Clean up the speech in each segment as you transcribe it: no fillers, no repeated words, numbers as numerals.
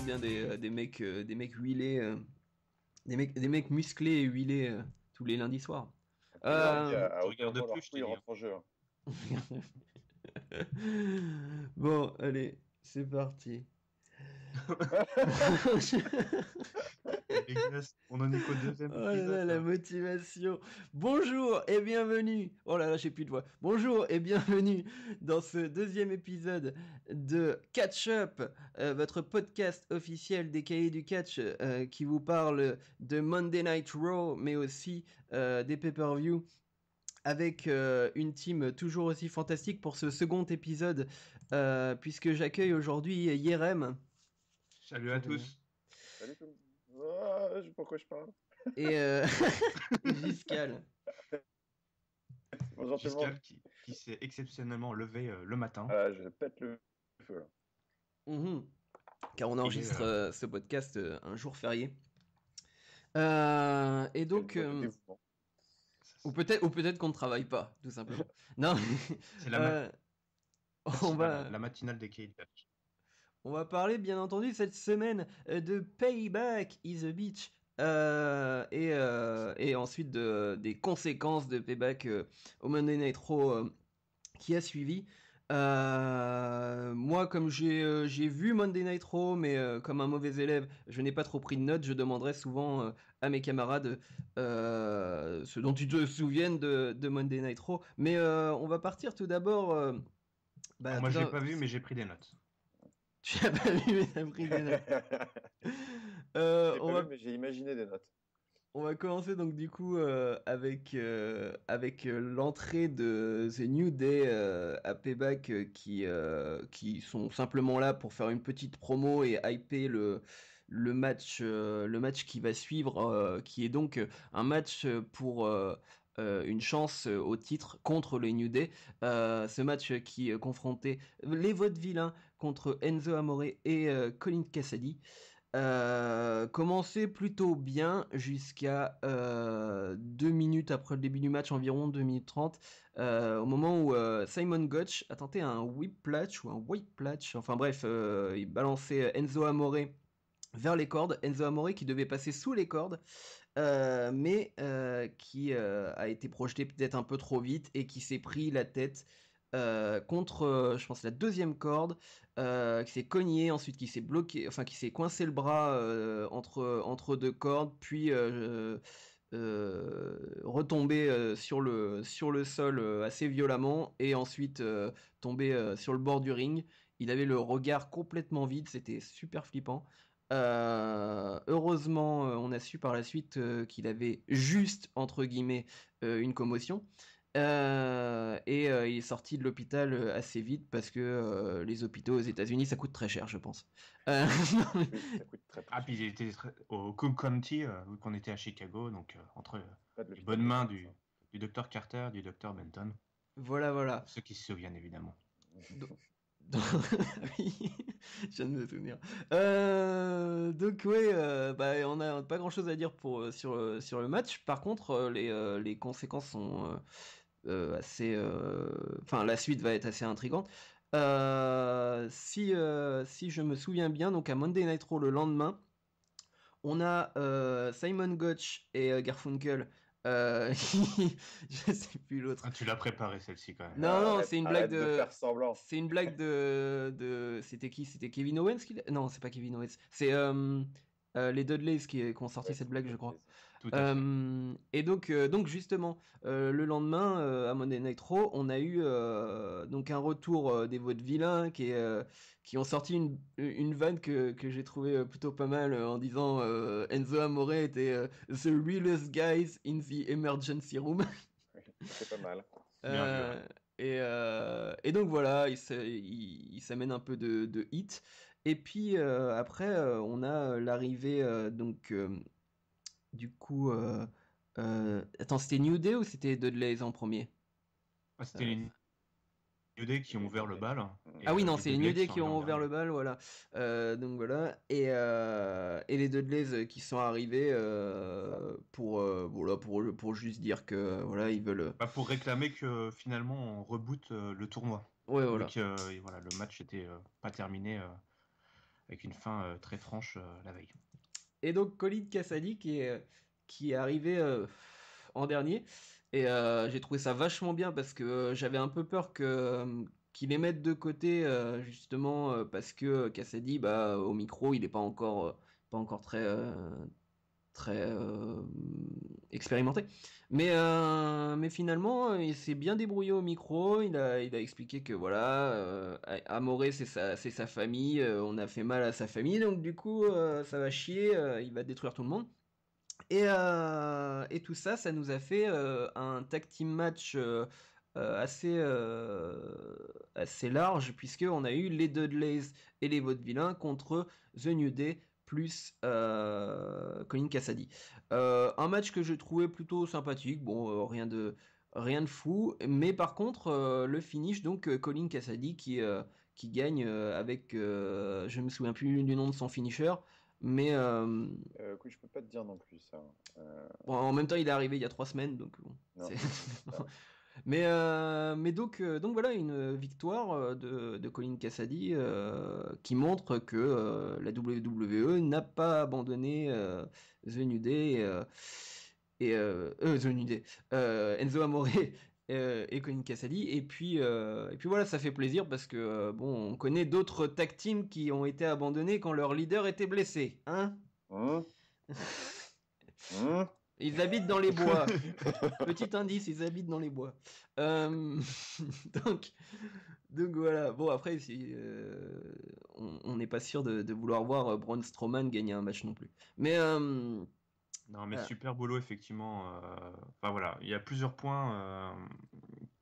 bien des mecs huilés, des mecs musclés et huilés tous les lundis soirs. Et puis lundi, Euh, à Tu aucun regardes moment, plus, leur je couille te dis. rentre en jeu. Hein. Bon, allez, c'est parti. Les gars, on en est qu'au Oh deuxième là épisode là, la là. motivation. Bonjour et bienvenue. Oh là là, j'ai plus de voix. Bonjour et bienvenue dans ce deuxième épisode de Catch Up, votre podcast officiel des cahiers du catch qui vous parle de Monday Night Raw, mais aussi des pay-per-view. Avec une team toujours aussi fantastique pour ce second épisode, puisque j'accueille aujourd'hui Yerem. Salut à tous. Salut tout le monde. Ah, je sais pas pourquoi je parle. Et Giscal. Bonjour tout le monde. Giscal qui s'est exceptionnellement levé le matin. Ah, je pète le feu là. Mhm. Car on Il est, enregistre ce podcast un jour férié. Et Quelle donc, voix de dévouement. ou peut-être qu'on ne travaille pas, tout simplement. Non, C'est euh, on va, la matinale des Cahiers du Catch. on va parler bien entendu cette semaine de Payback is a Bitch. Et ensuite des conséquences de Payback au Monday Night Raw qui a suivi. Moi, comme j'ai vu Monday Night Raw, mais comme un mauvais élève, je n'ai pas trop pris de notes. Je demanderai souvent à mes camarades ce dont ils se souviennent de Monday Night Raw. Mais on va partir tout d'abord. Alors, moi, je l'ai pas vu, mais j'ai pris des notes. Tu as pas vu, mais t'as pris des notes. J'ai On pas va vu, mais j'ai imaginé des notes. On va commencer donc du coup avec l'entrée de The New Day à Payback qui sont simplement là pour faire une petite promo et hyper le match qui va suivre qui est donc un match pour une chance au titre contre les New Day. Ce match qui confrontait les Vaudevillains contre Enzo Amore et Colin Cassidy. Commençait plutôt bien jusqu'à 2 minutes après le début du match, environ 2 minutes 30, au moment où Simon Gotch a tenté un whiplash ou un whiplash, enfin bref, il balançait Enzo Amore vers les cordes, Enzo Amore qui devait passer sous les cordes, mais qui a été projeté peut-être un peu trop vite et qui s'est pris la tête contre, je pense, la deuxième corde, qui s'est cogné, ensuite qui s'est bloqué, enfin qui s'est coincé le bras entre deux cordes, puis retombé sur le sol assez violemment, et ensuite tombé sur le bord du ring. Il avait le regard complètement vide, c'était super flippant. Heureusement, on a su par la suite qu'il avait juste entre guillemets une commotion. Il est sorti de l'hôpital assez vite parce que les hôpitaux aux États-Unis ça coûte très cher, je pense. Non, Oui, ça coûte très très Ah, cher. puis il était au Cook County, vu qu'on était à Chicago, donc entre Pas de les l'hôpital bonnes de mains France, hein. du docteur Carter, du docteur Benton. voilà, voilà. Pour ceux qui se souviennent, évidemment. Donc, donc- oui, je viens de me souvenir. Donc ouais, bah on a pas grand-chose à dire pour sur le match. Par contre, les conséquences sont assez. Enfin, la suite va être assez intrigante. Si je me souviens bien, donc à Monday Night Raw le lendemain, on a Simon Gotch et Garfunkel. Je sais plus l'autre. Ah, tu l'as préparé celle-ci quand même. Non, non, c'est une blague Arrête de faire semblant. c'est une blague c'était qui? C'était Kevin Owens non, c'est pas Kevin Owens. C'est les Dudleys qui ont sorti Ouais, cette c'est blague, pas je crois. plaisir. Tout à fait. Et donc justement, le lendemain, à Monday Night Raw, on a eu donc un retour des Vaudevillains qui ont sorti une vanne que j'ai trouvé plutôt pas mal en disant Enzo Amore était the realest guys in the emergency room. Oui, c'est pas mal. Bien vu, ouais. Et donc voilà, il s'amène un peu de hit. Et puis après, on a l'arrivée donc du coup. Attends, c'était New Day ou c'était Dudley's en premier? Ah, c'était Euh, les New Day qui ont Les ouvert le Dudley. bal. Mm. Et, Ah oui, non, les c'est les New Dudley Day sont qui arrivés en ont ouvert le dernier. bal, voilà. Donc voilà. Et les Dudleys qui sont arrivés voilà, pour juste dire que voilà, ils veulent. Bah, pour réclamer que finalement on reboot le tournoi. Ouais, Vu voilà. que voilà, le match était pas terminé avec une fin très franche la veille. Et donc Colin Cassady qui est arrivé en dernier. Et j'ai trouvé ça vachement bien parce que j'avais un peu peur qu'il les mette de côté justement parce que Cassady, bah, au micro, il n'est pas encore très expérimenté. Mais finalement, il s'est bien débrouillé au micro. Il a expliqué que voilà, Amoré c'est sa famille. On a fait mal à sa famille, donc du coup, ça va chier. Il va détruire tout le monde. Et tout ça, ça nous a fait un tag team match assez large, puisqu'on a eu les Dudleys et les Vaudevillains contre The New Day plus Colin Cassady. Un match que je trouvais plutôt sympathique, bon, rien de fou, mais par contre, le finish, donc Colin Cassady qui gagne avec, je me souviens plus du nom de son finisher, mais Écoute, je peux pas te dire non plus ça. bon, en même temps, il est arrivé il y a 3 semaines, donc bon. Non, c'est- c'est ça. mais donc voilà, une victoire de Colin Cassady qui montre que la WWE n'a pas abandonné The New Day The New Day, Enzo Amore et Colin Cassady. Et puis voilà, ça fait plaisir parce que bon, on connaît d'autres tag teams qui ont été abandonnés quand leur leader était blessé, hein. Hum, hum. Ils habitent dans les bois. Petit indice, ils habitent dans les bois. Euh, donc, donc voilà. Bon, après, on n'est pas sûr de vouloir voir Braun Strowman gagner un match non plus. Mais Non, mais voilà. super boulot, effectivement. Enfin voilà, il y a plusieurs points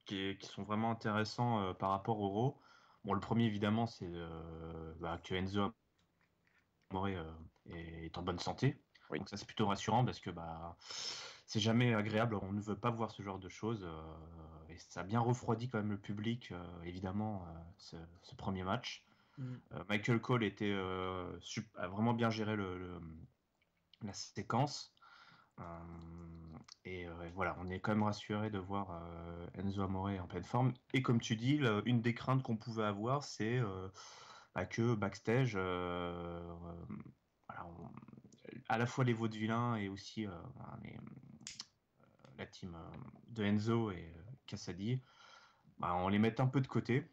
qui sont vraiment intéressants par rapport au Raw. Bon, le premier, évidemment, c'est que Enzo Amore est en bonne santé. Oui. Donc ça, c'est plutôt rassurant parce que c'est jamais agréable. On ne veut pas voir ce genre de choses. Et ça a bien refroidi quand même le public, évidemment, ce premier match. Mm. Michael Cole a vraiment bien géré la séquence. Et voilà, on est quand même rassuré de voir Enzo Amore en pleine forme. Et comme tu dis, une des craintes qu'on pouvait avoir, c'est que backstage, voilà, à la fois les vaudevillains et aussi la team de Enzo et Cassady, on les mette un peu de côté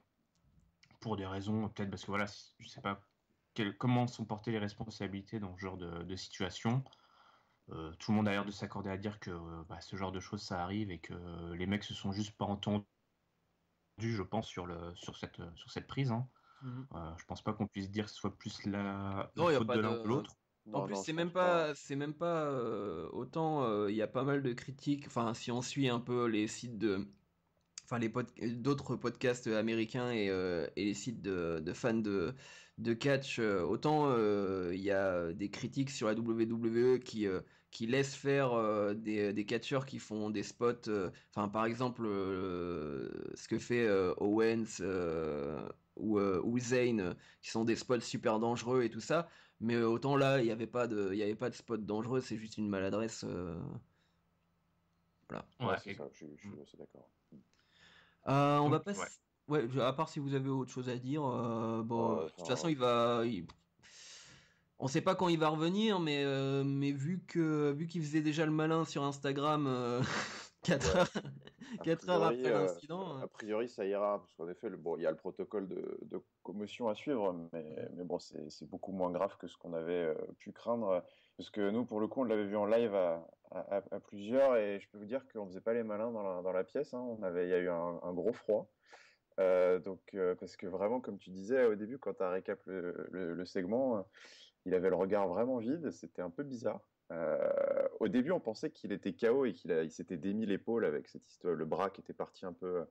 pour des raisons, peut-être parce que voilà, je sais pas comment sont portées les responsabilités dans ce genre de situation. Tout le monde a l'air de s'accorder à dire que ce genre de choses ça arrive et que les mecs se sont juste pas entendus, je pense, sur cette prise. Hein. Mhm. Je pense pas qu'on puisse dire que ce soit plus la Non, il y a faute pas de l'un ou de. l'autre. En Non, plus, non, je pense pas. c'est même pas autant. Il y a pas mal de critiques. Enfin, si on suit un peu les sites enfin d'autres podcasts américains et les sites de fans de catch, autant il y a des critiques sur la WWE qui laissent faire des catcheurs qui font des spots, enfin par exemple ce que fait Owens ou Zayn, qui sont des spots super dangereux et tout ça, mais autant là il y avait pas de spot dangereux, c'est juste une maladresse, voilà. Ouais, Ouais, c'est ça, je suis assez d'accord. On va donc pas. ouais. Ouais, à part si vous avez autre chose à dire, bon, de toute façon, Enfin, on sait pas quand il va revenir, mais vu qu'il faisait déjà le malin sur Instagram 4 ouais. heures, 4 heures après l'incident. A priori, ça ira, parce qu'en effet, bon, il y a le protocole de commotion à suivre, mais bon, c'est beaucoup moins grave que ce qu'on avait pu craindre. Parce que nous, pour le coup, on l'avait vu en live à plusieurs, et je peux vous dire qu'on faisait pas les malins dans la pièce. Hein. Il y a eu un gros froid. Parce que vraiment, comme tu disais au début, quand tu as récap le segment, il avait le regard vraiment vide, c'était un peu bizarre. Au début, on pensait qu'il était KO et il s'était démis l'épaule avec cette histoire, le bras qui était parti un peu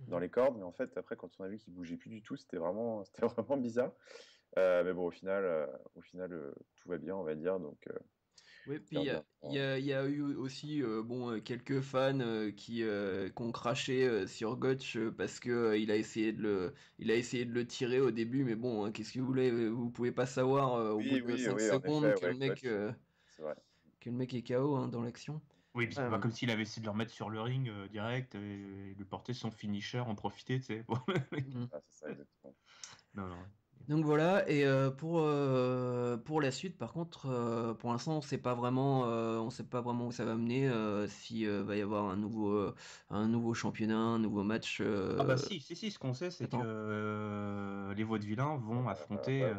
dans les cordes, mais en fait, après, quand on a vu qu'il bougeait plus du tout, c'était vraiment bizarre. Mais bon, au final tout va bien, on va dire, donc Oui, puis j'espère bien. il y a eu aussi bon, quelques fans qui ont craché sur Gotch parce que il a essayé de le tirer au début, mais bon, hein, qu'est-ce que vous voulez, vous pouvez pas savoir au bout Oui, de oui, 5 oui, en secondes effet, ouais, coach, c'est vrai. que le mec est KO hein, dans l'action. Oui, puis c'est pas Euh, comme s'il avait essayé de le remettre sur le ring direct et lui porter son finisher, en profiter, tu sais. Bon, mm. Ah, c'est ça, exactement. non, non. Donc voilà, et pour la suite, par contre, pour l'instant, on sait pas vraiment où ça va mener, si va y avoir un nouveau championnat, un nouveau match. Ah bah si, ce qu'on sait, c'est que Attends. les Vaudevillains vont affronter Ouais,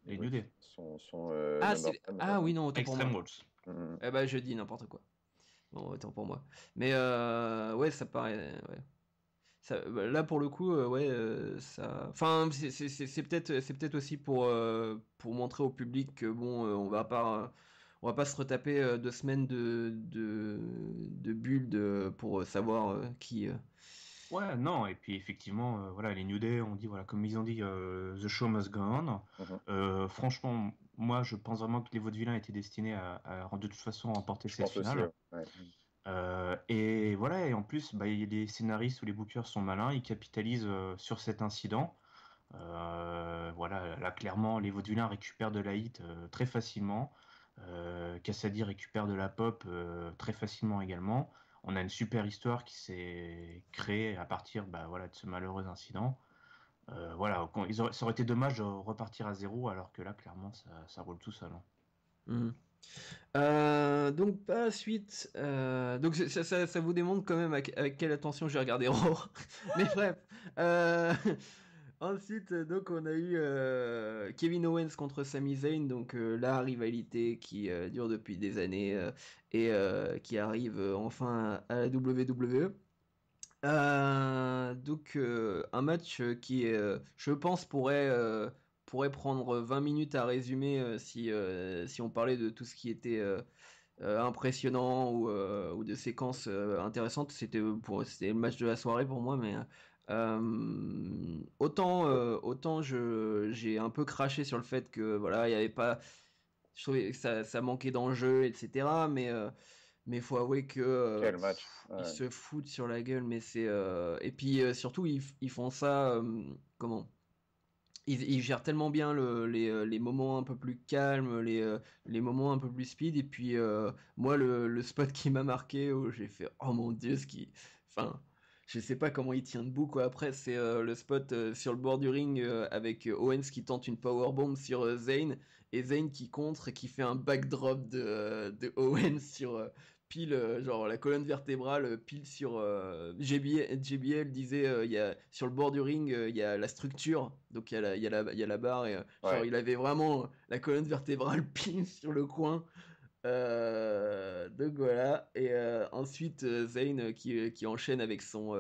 les les New Vaudevillains Day sont Ah, number one ah oui, maintenant. non, autant pour Extreme moi. Rules. Mhm. Eh ben, je dis n'importe quoi. Bon, autant pour moi. Mais ouais, ça paraît. Ouais. Bah, là, pour le coup, ouais, ça. Enfin, c'est peut-être aussi pour montrer au public que bon, on va pas se retaper 2 semaines de build pour savoir qui. Ouais, non, et puis effectivement, voilà, les New Day, on dit, voilà, comme ils ont dit, The Show Must Go On. Mhm. Franchement, moi, je pense vraiment que les Vaudevillains étaient destinés de toute façon remporter Je cette pense aussi, finale. ouais. Et voilà, et en plus, bah, les scénaristes ou les bookers sont malins, ils capitalisent sur cet incident. Voilà, là, clairement, les Vaudevillains récupèrent de la hit très facilement. Cassady récupère de la pop très facilement également. On a une super histoire qui s'est créée à partir bah, voilà, de ce malheureux incident. Voilà, ça aurait été dommage de repartir à zéro, alors que là, clairement, ça roule tout seul, hein. Mhm. Donc, par la suite, donc ça vous démontre quand même avec quelle attention j'ai regardé Raw. Mais bref. euh, Ensuite, donc on a eu Kevin Owens contre Sami Zayn, donc la rivalité qui dure depuis des années et qui arrive enfin à la WWE. Donc un match qui, je pense, pourrait prendre 20 minutes à résumer si on parlait de tout ce qui était impressionnant ou de séquences intéressantes. C'était le match de la soirée pour moi, mais autant j'ai un peu craché sur le fait que voilà, il y avait pas, je trouvais que ça manquait d'enjeu, etc. Mais faut avouer que Quel match. ils Ouais. se foutent sur la gueule, mais c'est et puis surtout ils font ça comment? Ils gèrent tellement bien les moments un peu plus calmes, les moments un peu plus speed. Et puis, moi, le spot qui m'a marqué, où j'ai fait, oh mon Dieu, enfin, je sais pas comment il tient debout, quoi. Après, c'est le spot sur le bord du ring avec Owens qui tente une powerbomb sur Zayn. Et Zayn qui contre et qui fait un backdrop de Owens sur pile, genre la colonne vertébrale, pile sur JBL disait, sur le bord du ring, il y a la structure, donc il y a la barre, et genre Ouais. il avait vraiment la colonne vertébrale pile sur le coin. Donc voilà, et ensuite Zayn qui enchaîne avec son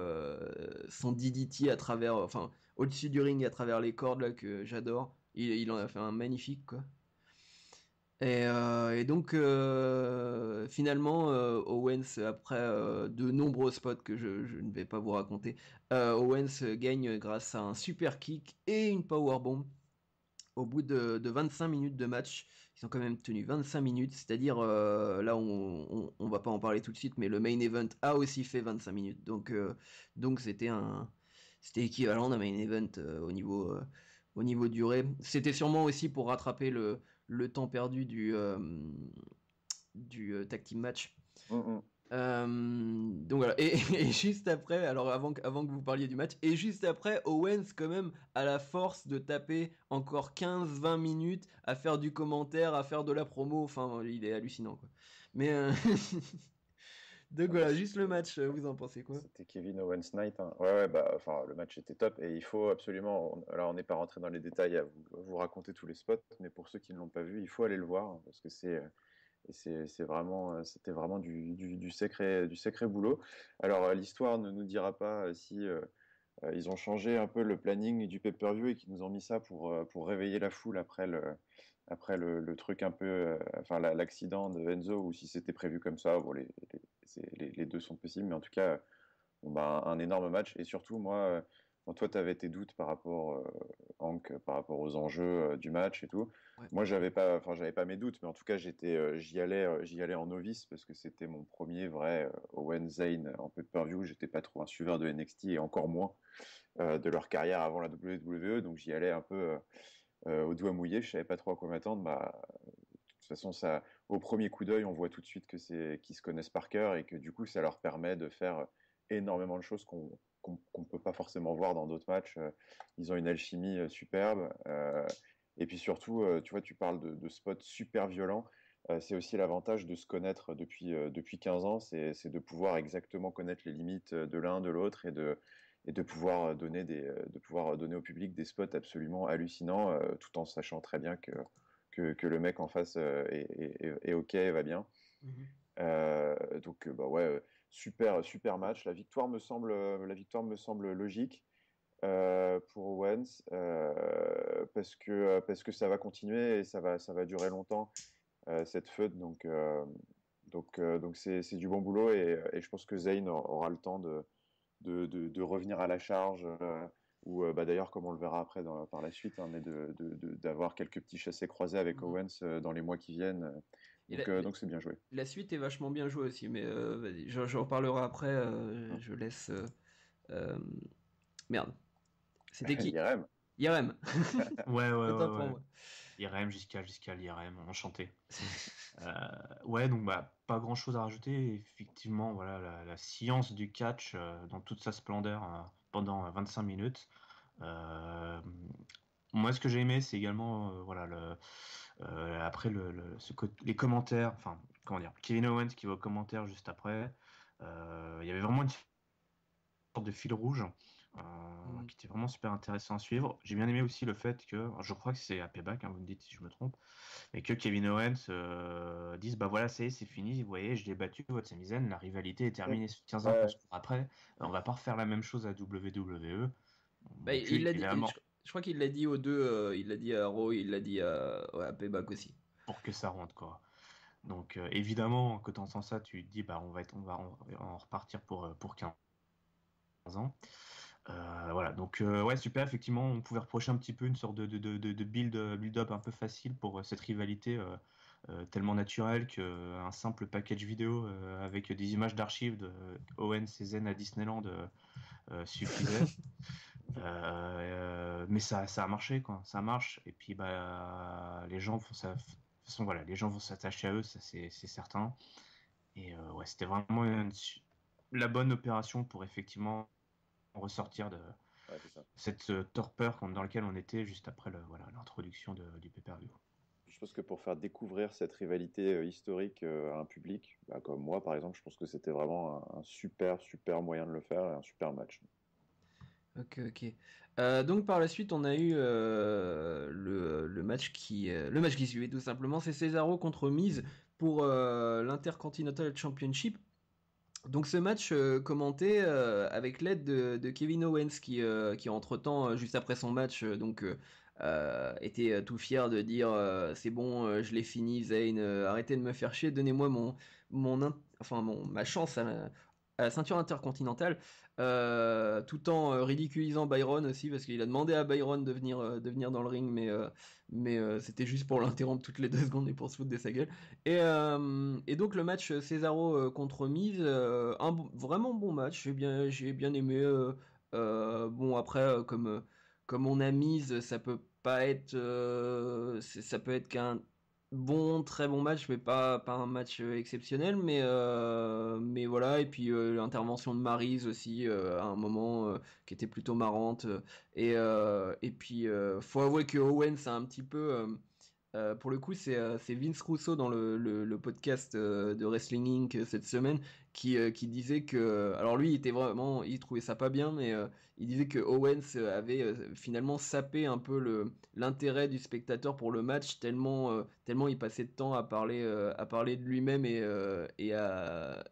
DDT à travers, enfin au-dessus du ring à travers les cordes là que j'adore. Il en a fait un magnifique quoi. Et donc, finalement, Owens, après de nombreux spots que je ne vais pas vous raconter, Owens gagne grâce à un super kick et une powerbomb au bout de 25 minutes de match. Ils ont quand même tenu 25 minutes, c'est-à-dire, là, on va pas en parler tout de suite, mais le main event a aussi fait 25 minutes. Donc c'était équivalent d'un main event au niveau durée. C'était sûrement aussi pour rattraper le temps perdu du tag team match. Mhm. Donc voilà, et juste après, alors avant que vous parliez du match, et juste après, Owens quand même a la force de taper encore 15-20 minutes à faire du commentaire, à faire de la promo, enfin il est hallucinant quoi. Mais donc Ah bah, voilà, juste le match, vous en pensez quoi? c'était Kevin Owens Night, hein. Ouais, bah, enfin, le match était top et il faut absolument. Là, on n'est pas rentré dans les détails à vous raconter tous les spots, mais pour ceux qui ne l'ont pas vu, il faut aller le voir hein, parce que c'est vraiment, c'était vraiment du sacré boulot. Alors, l'histoire ne nous dira pas si ils ont changé un peu le planning du pay-per-view et qu'ils nous ont mis ça pour réveiller la foule après le truc un peu, enfin l'accident de Enzo, ou si c'était prévu comme ça. Bon, les deux sont possibles, mais en tout cas, bon, bah, un énorme match. Et surtout, moi, bon, toi, tu avais tes doutes par rapport, Hank, par rapport aux enjeux du match et tout. Ouais. Moi, j'avais pas mes doutes, mais en tout cas, j'y allais en novice parce que c'était mon premier vrai Owen Zane en pay-per-view. J'étais pas trop un suiveur de NXT et encore moins de leur carrière avant la WWE, donc j'y allais un peu au doigt mouillé. Je savais pas trop à quoi m'attendre. Bah, de toute façon, ça, au premier coup d'œil, on voit tout de suite qu'ils se connaissent par cœur et que du coup, ça leur permet de faire énormément de choses qu'on peut pas forcément voir dans d'autres matchs. Ils ont une alchimie superbe. Et puis surtout, tu vois, tu parles de spots super violents. C'est aussi l'avantage de se connaître depuis 15 ans, c'est de pouvoir exactement connaître les limites de l'un, de l'autre et de pouvoir de pouvoir donner au public des spots absolument hallucinants, tout en sachant très bien que le mec en face est OK, va bien. Donc bah ouais, super match. La victoire me semble logique pour Owens parce que ça va continuer et ça va durer longtemps cette feud. Donc c'est du bon boulot et je pense que Zayn aura le temps de revenir à la charge. Ou bah, d'ailleurs, comme on le verra après par la suite, hein, mais d'avoir quelques petits chassés croisés avec Owens dans les mois qui viennent. Donc c'est bien joué. La suite est vachement bien jouée aussi, mais vas-y, j'en reparlerai après. Je laisse. Merde. C'était qui? Irem. Irem. Ouais. Autant pour moi. Irem jusqu'à l'Irem, enchanté. Ouais, donc bah, pas grand chose à rajouter. Effectivement, voilà, la science du catch dans toute sa splendeur pendant 25 minutes. Moi, ce que j'ai aimé, c'est également voilà, après les commentaires, enfin, comment dire, Kevin Owens qui va aux commentaires juste après. Il y avait vraiment une sorte de fil rouge qui était vraiment super intéressant à suivre. J'ai bien aimé aussi le fait que, je crois que c'est à Payback, hein, vous me dites si je me trompe, mais que Kevin Owens dise bah voilà, c'est fini, vous voyez, je l'ai battu, votre Sami-Zayn, la rivalité est terminée. 15 ans après, on va pas refaire la même chose à WWE. Bah, il l'a dit, je crois qu'il l'a dit aux deux, il l'a dit à Raw, il l'a dit à Payback aussi. Pour que ça rentre, quoi. Donc évidemment, quand tu entends ça, tu te dis bah on va en repartir pour 15 ans. Voilà, donc ouais, super, effectivement, on pouvait reprocher un petit peu une sorte de build-up un peu facile pour cette rivalité tellement naturelle qu'un simple package vidéo avec des images d'archives de Owens et Zayn à Disneyland suffisait. Mais ça a marché, quoi, ça marche, et puis bah, les gens de toute façon, voilà, les gens vont s'attacher à eux, ça c'est certain. Et ouais, c'était vraiment la bonne opération pour effectivement ressortir de cette torpeur dans laquelle on était juste après l'introduction du pay-per-view. Je pense que pour faire découvrir cette rivalité historique à un public, bah, comme moi par exemple, je pense que c'était vraiment un super moyen de le faire et un super match. Ok. Donc par la suite, on a eu le match qui suivait tout simplement, c'est Cesaro contre Miz pour l'Intercontinental Championship. Donc ce match commenté avec l'aide de Kevin Owens qui entre-temps, juste après son match, était tout fier de dire c'est bon, je l'ai fini, Zayn, arrêtez de me faire chier, donnez-moi ma chance à la ceinture intercontinentale, tout en ridiculisant Byron aussi parce qu'il a demandé à Byron de venir dans le ring, mais c'était juste pour l'interrompre toutes les 2 secondes et pour se foutre de sa gueule. Et donc le match Cesaro contre Miz, vraiment bon match, j'ai bien aimé. Bon après comme on a Miz, ça peut pas être ça peut être qu'un très bon match, mais pas un match exceptionnel, mais voilà. Et puis l'intervention de Maryse aussi à un moment qui était plutôt marrante. Et puis faut avouer que Owens a un petit peu pour le coup, c'est Vince Russo dans le podcast de Wrestling Inc. Cette semaine qui disait que. Alors lui, il trouvait ça pas bien, mais il disait que Owens avait finalement sapé un peu l'intérêt du spectateur pour le match, tellement il passait de temps à parler de lui-même et à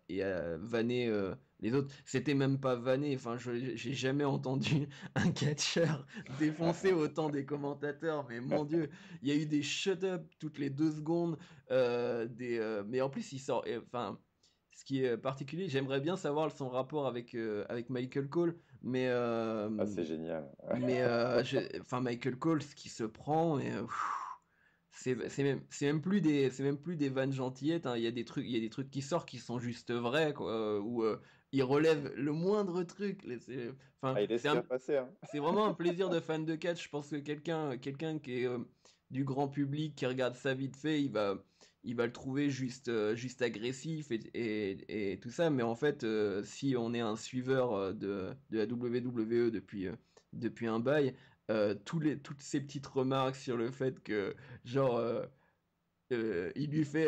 vanner les autres. C'était même pas vanner, enfin, j'ai jamais entendu un catcheur défoncer autant des commentateurs, mais mon Dieu, il y a eu des shut-up toutes les 2 secondes, mais en plus il sort, enfin, ce qui est particulier, j'aimerais bien savoir son rapport avec Michael Cole, mais c'est génial. mais enfin Michael Cole, ce qui se prend, et c'est même plus des vannes gentillettes, hein. Il y a des trucs qui sortent qui sont juste vrais, quoi, où il relève le moindre truc. Enfin, il laisse rien passer, hein. c'est vraiment un plaisir de fan de catch. Je pense que quelqu'un qui est du grand public, qui regarde ça vite fait, il va le trouver juste agressif et tout ça. Mais en fait, si on est un suiveur de la WWE depuis un bail, toutes ces petites remarques sur le fait que, genre, il lui fait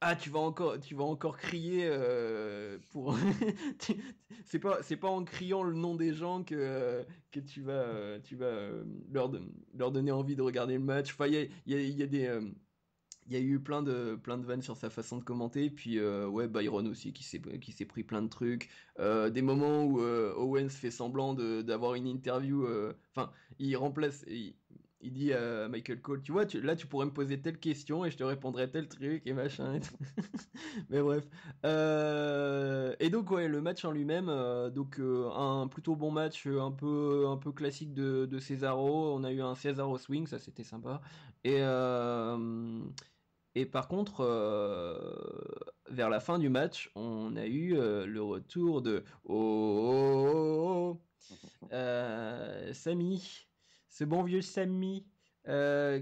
ah tu vas encore crier pour tu- c'est pas en criant le nom des gens que tu vas leur donner envie de regarder le match. Enfin il y a eu plein de vannes sur sa façon de commenter, puis ouais, Byron aussi qui s'est pris plein de trucs. Des moments où Owens fait semblant d'avoir une interview, enfin, il remplace, il dit à Michael Cole, tu vois, là tu pourrais me poser telle question et je te répondrais tel truc et machin. Et tout. Mais bref. Et donc ouais, le match en lui-même, donc un plutôt bon match, un peu classique de Cesaro. On a eu un Cesaro swing, ça c'était sympa. Et et par contre, vers la fin du match, on a eu le retour de Sami, ce bon vieux Sami,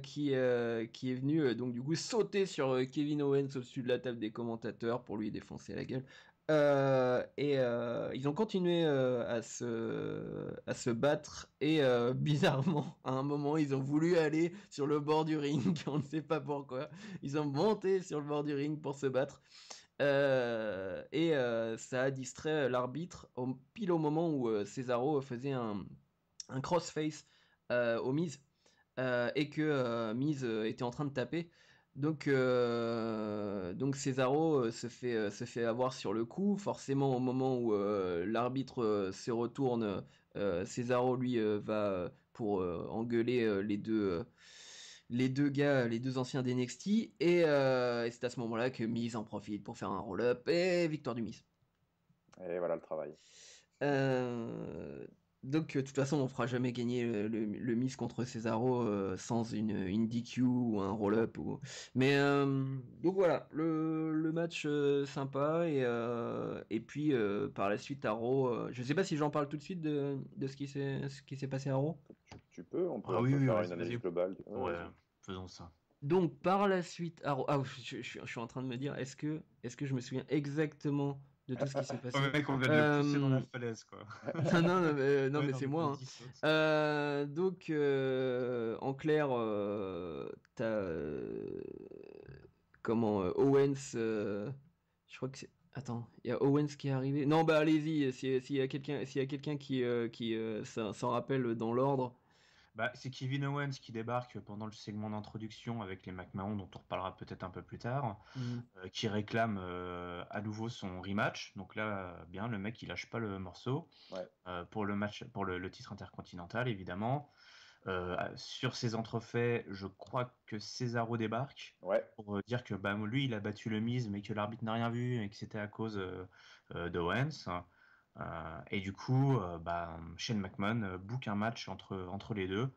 qui est venu donc du coup sauter sur Kevin Owens au-dessus de la table des commentateurs pour lui défoncer la gueule. Et ils ont continué à se battre et bizarrement, à un moment, ils ont voulu aller sur le bord du ring, on ne sait pas pourquoi. Ils ont monté sur le bord du ring pour se battre. Et ça a distrait l'arbitre pile au moment où Cesaro faisait un crossface au Miz et que Miz était en train de taper. Donc Cesaro se fait avoir sur le coup. Forcément, au moment où l'arbitre se retourne, Cesaro lui va pour engueuler les deux gars, les deux anciens d'NXT. Et c'est à ce moment-là que Miz en profite pour faire un roll-up et victoire du Miz. Et voilà le travail. Euh, donc, de toute façon, on fera jamais gagner le Miz contre Cesaro sans une DQ ou un roll-up. Mais donc voilà, le match sympa. Et puis par la suite à Raw, je sais pas si j'en parle tout de suite de ce qui s'est passé à Raw. Tu peux, on peut, Ah on oui, peut oui, faire une vas-y, analyse vas-y. globale. Ouais, Ouais, vas-y. faisons ça. Donc par la suite à Raw, ah, je suis en train de me dire, est-ce que je me souviens exactement de tout ce qui s'est Oh, passé? mec, on vient de le pousser dans la falaise, quoi. Non, non, non, Ouais, mais non, c'est mais moi, vas-y, hein. saute. Donc, en clair, t'as comment Owens. Je crois que c'est. Attends, il y a Owens qui est arrivé. Non, bah allez-y. S'il y a quelqu'un qui s'en rappelle dans l'ordre. Bah, c'est Kevin Owens qui débarque pendant le segment d'introduction avec les McMahon, dont on reparlera peut-être un peu plus tard, Mhm. qui réclame à nouveau son rematch. Donc là, bien, le mec, il lâche pas le morceau Ouais. pour le match, pour le titre intercontinental, évidemment. Sur ces entrefaits, je crois que Cesaro débarque Ouais. pour dire que bah, lui, il a battu le Miz, mais que l'arbitre n'a rien vu et que c'était à cause d'Owens. Et du coup, bah, Shane McMahon book un match entre les deux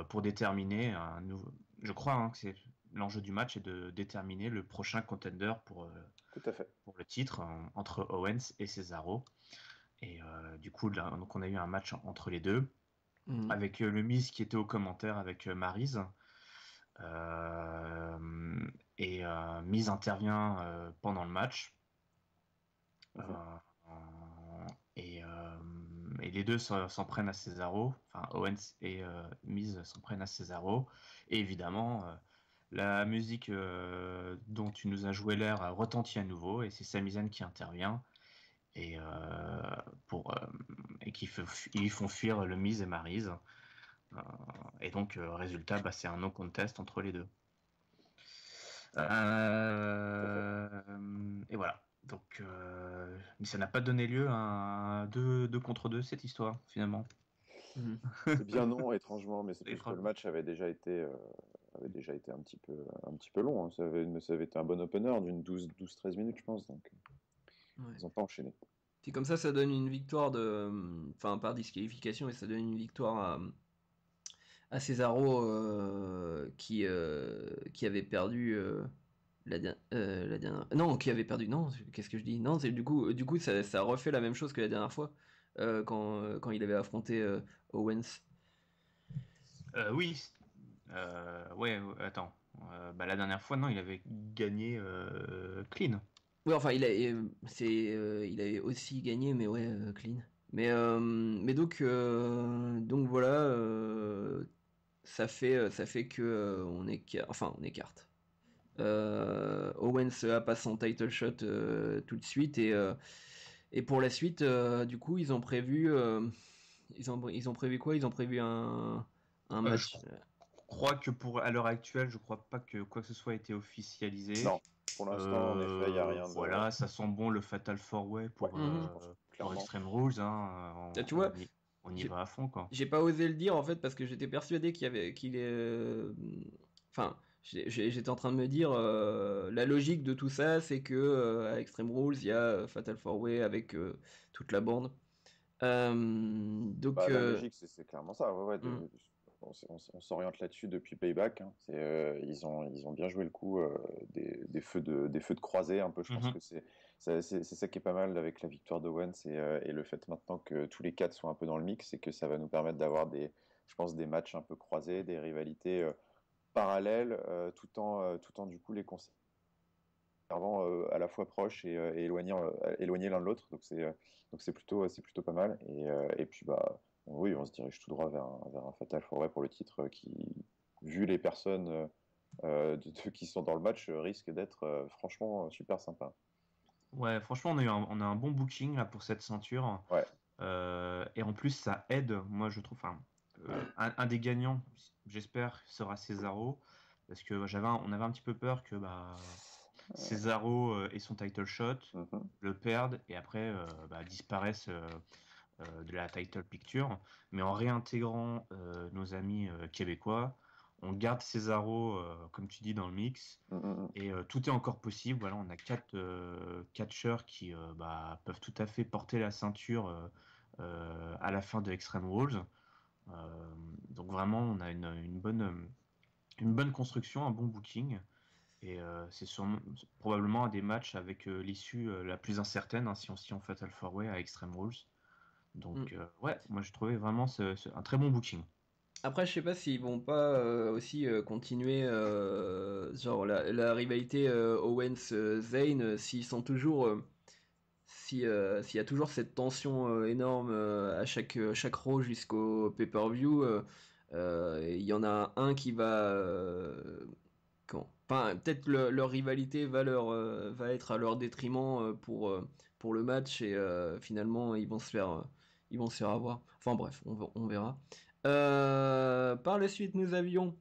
pour déterminer un nouveau. Je crois hein, que c'est l'enjeu du match est de déterminer le prochain contender Tout à fait. pour le titre entre Owens et Cesaro. Et du coup, là, donc on a eu un match entre les deux Mhm. avec le Miz qui était au commentaire avec Maryse. Et Miz intervient pendant le match. Mhm. Et, et les deux s'en prennent à Cesaro. Enfin, Owens et Miz s'en prennent à Cesaro. Et évidemment, la musique dont tu nous as joué l'air retentit à nouveau. Et c'est Sami Zayn qui intervient. Et, et ils font fuir le Miz et Maryse. Et donc, résultat, bah, c'est un no contest entre les deux. Tout à fait. Et voilà. Donc, mais ça n'a pas donné lieu à un 2 contre 2 cette histoire, finalement. Mhm. Eh bien non, étrangement, mais c'est Et parce que le franchement, match avait déjà été un petit peu long, hein. Ça avait été un bon opener d'une 12-13 minutes, je pense. Donc, Ouais. ils n'ont pas enchaîné. Puis comme ça donne une victoire enfin, par disqualification, et ça donne une victoire à Cesaro qui avait perdu la dernière. Non, qui avait perdu. Non, qu'est-ce que je dis? Non, c'est du coup ça refait la même chose que la dernière fois quand il avait affronté Owens. oui. Ouais, attends. la dernière fois, non, il avait gagné clean. Oui, enfin, il avait aussi gagné, mais ouais, clean. Mais donc voilà, ça fait que on écarte. Owens a pas son title shot tout de suite et pour la suite, du coup, ils ont prévu quoi? Ils ont prévu un Je match. crois que à l'heure actuelle, je crois pas que quoi que ce soit ait été officialisé. Non, pour l'instant, en effet, il n'y a rien de. Voilà, ça sent bon le Fatal 4-Way Ouais, Mhm. je pense, pour clairement. Extreme Rules. Hein, Tu vois, on y j'ai va à fond, quoi. j'ai pas osé le dire en fait parce que j'étais persuadé qu'il est. Enfin, j'étais en train de me dire la logique de tout ça, c'est que à Extreme Rules, il y a Fatal 4-Way avec toute la bande. Donc, Bah, la logique, c'est clairement ça. Ouais, ouais, hmm. on s'oriente là-dessus depuis Payback. Hein. Ils ont bien joué le coup des feux de croisée un peu. Je pense Mhm. que c'est ça qui est pas mal avec la victoire d'Owens et le fait maintenant que tous les quatre soient un peu dans le mix, c'est que ça va nous permettre d'avoir je pense, des matchs un peu croisés, des rivalités parallèles, tout en du coup les servant à la fois proches et éloignés l'un de l'autre. Donc c'est plutôt pas mal. Et puis bah oui, on se dirige tout droit vers un Fatal 4-Way pour le titre qui, vu les personnes qui sont dans le match, risque d'être franchement super sympa. Ouais, franchement, on a un bon booking là, pour cette ceinture. Ouais. Et en plus, ça aide, moi je trouve, enfin, un des gagnants, j'espère, sera Cesaro. Parce que on avait un petit peu peur que Cesaro ait son title shot, Mhm. le perde et après disparaisse de la title picture. Mais en réintégrant nos amis québécois, on garde Cesaro, comme tu dis, dans le mix. Mhm. Et tout est encore possible. Voilà, on a quatre catcheurs qui peuvent tout à fait porter la ceinture à la fin de Extreme Rules. Donc vraiment, on a une bonne construction, un bon booking. Et c'est probablement un des matchs avec l'issue la plus incertaine, hein, si on Fatal 4-Way à Extreme Rules. Hmm. Donc ouais, moi je trouvais vraiment un très bon booking. Après, je sais pas s'ils vont pas aussi continuer genre la rivalité Owens-Zayn s'ils sont toujours s'il y a toujours cette tension énorme à chaque Raw jusqu'au pay-per-view, il y en a un qui va enfin, peut-être leur rivalité va être à leur détriment pour le match et finalement ils vont se faire avoir. Enfin bref, on verra. Par la suite, nous avions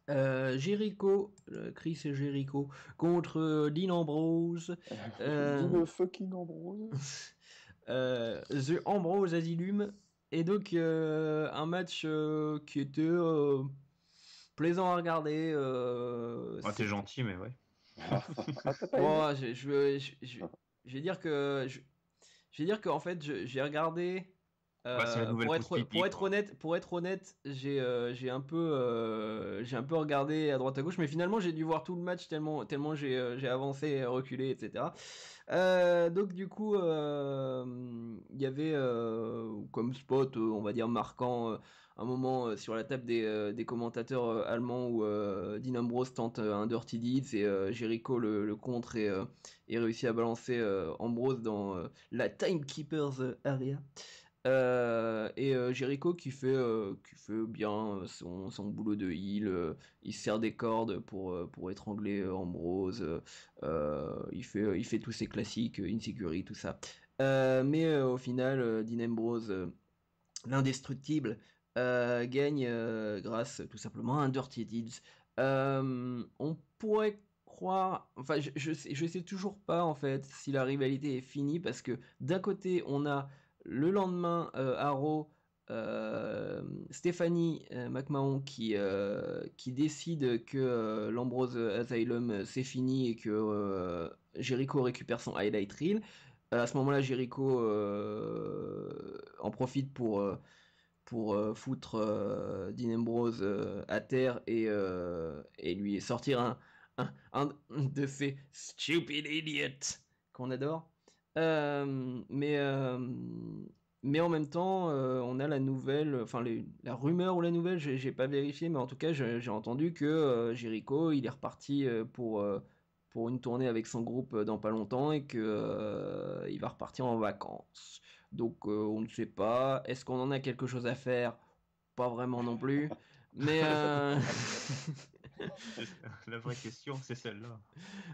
Jericho, Chris et Jericho contre Dean Ambrose. Dis le fucking Ambrose. The Ambrose Asylum. Et donc, un match qui était plaisant à regarder. T'es gentil, mais ouais. Ah, t'as pas aimé? Bon, je vais dire que je vais dire qu'en fait, j'ai regardé. C'est la nouvelle pause pipi, quoi. Pour être honnête, j'ai un peu regardé à droite à gauche, mais finalement j'ai dû voir tout le match tellement j'ai avancé, reculé, etc. Donc du coup, il y avait comme spot, on va dire marquant, un moment sur la table des commentateurs allemands où Dean Ambrose tente un Dirty Deeds et Jericho le contre et réussit à balancer Ambrose dans la Timekeepers Area. Et Jericho qui fait bien son boulot de heel, il sert des cordes pour étrangler Ambrose, il fait tous ses classiques, Insecurity, tout ça. Mais au final, Dean Ambrose, l'indestructible, gagne grâce tout simplement à un Dirty Deeds. On pourrait croire, enfin je sais toujours pas en fait si la rivalité est finie parce que d'un côté on a le lendemain à Raw Stephanie McMahon qui décide que l'Ambrose Asylum c'est fini et que Jericho récupère son highlight reel. À ce moment-là, Jericho en profite pour foutre Dean Ambrose à terre et lui sortir un de ces stupid idiots qu'on adore. Mais Mais en même temps, on a la nouvelle, enfin la rumeur ou la nouvelle, j'ai pas vérifié, mais en tout cas, j'ai entendu que Jericho, il est reparti pour une tournée avec son groupe dans pas longtemps et que il va repartir en vacances. Donc, on ne sait pas. Est-ce qu'on en a quelque chose à faire? Pas vraiment non plus. Mais, La vraie question, c'est celle-là.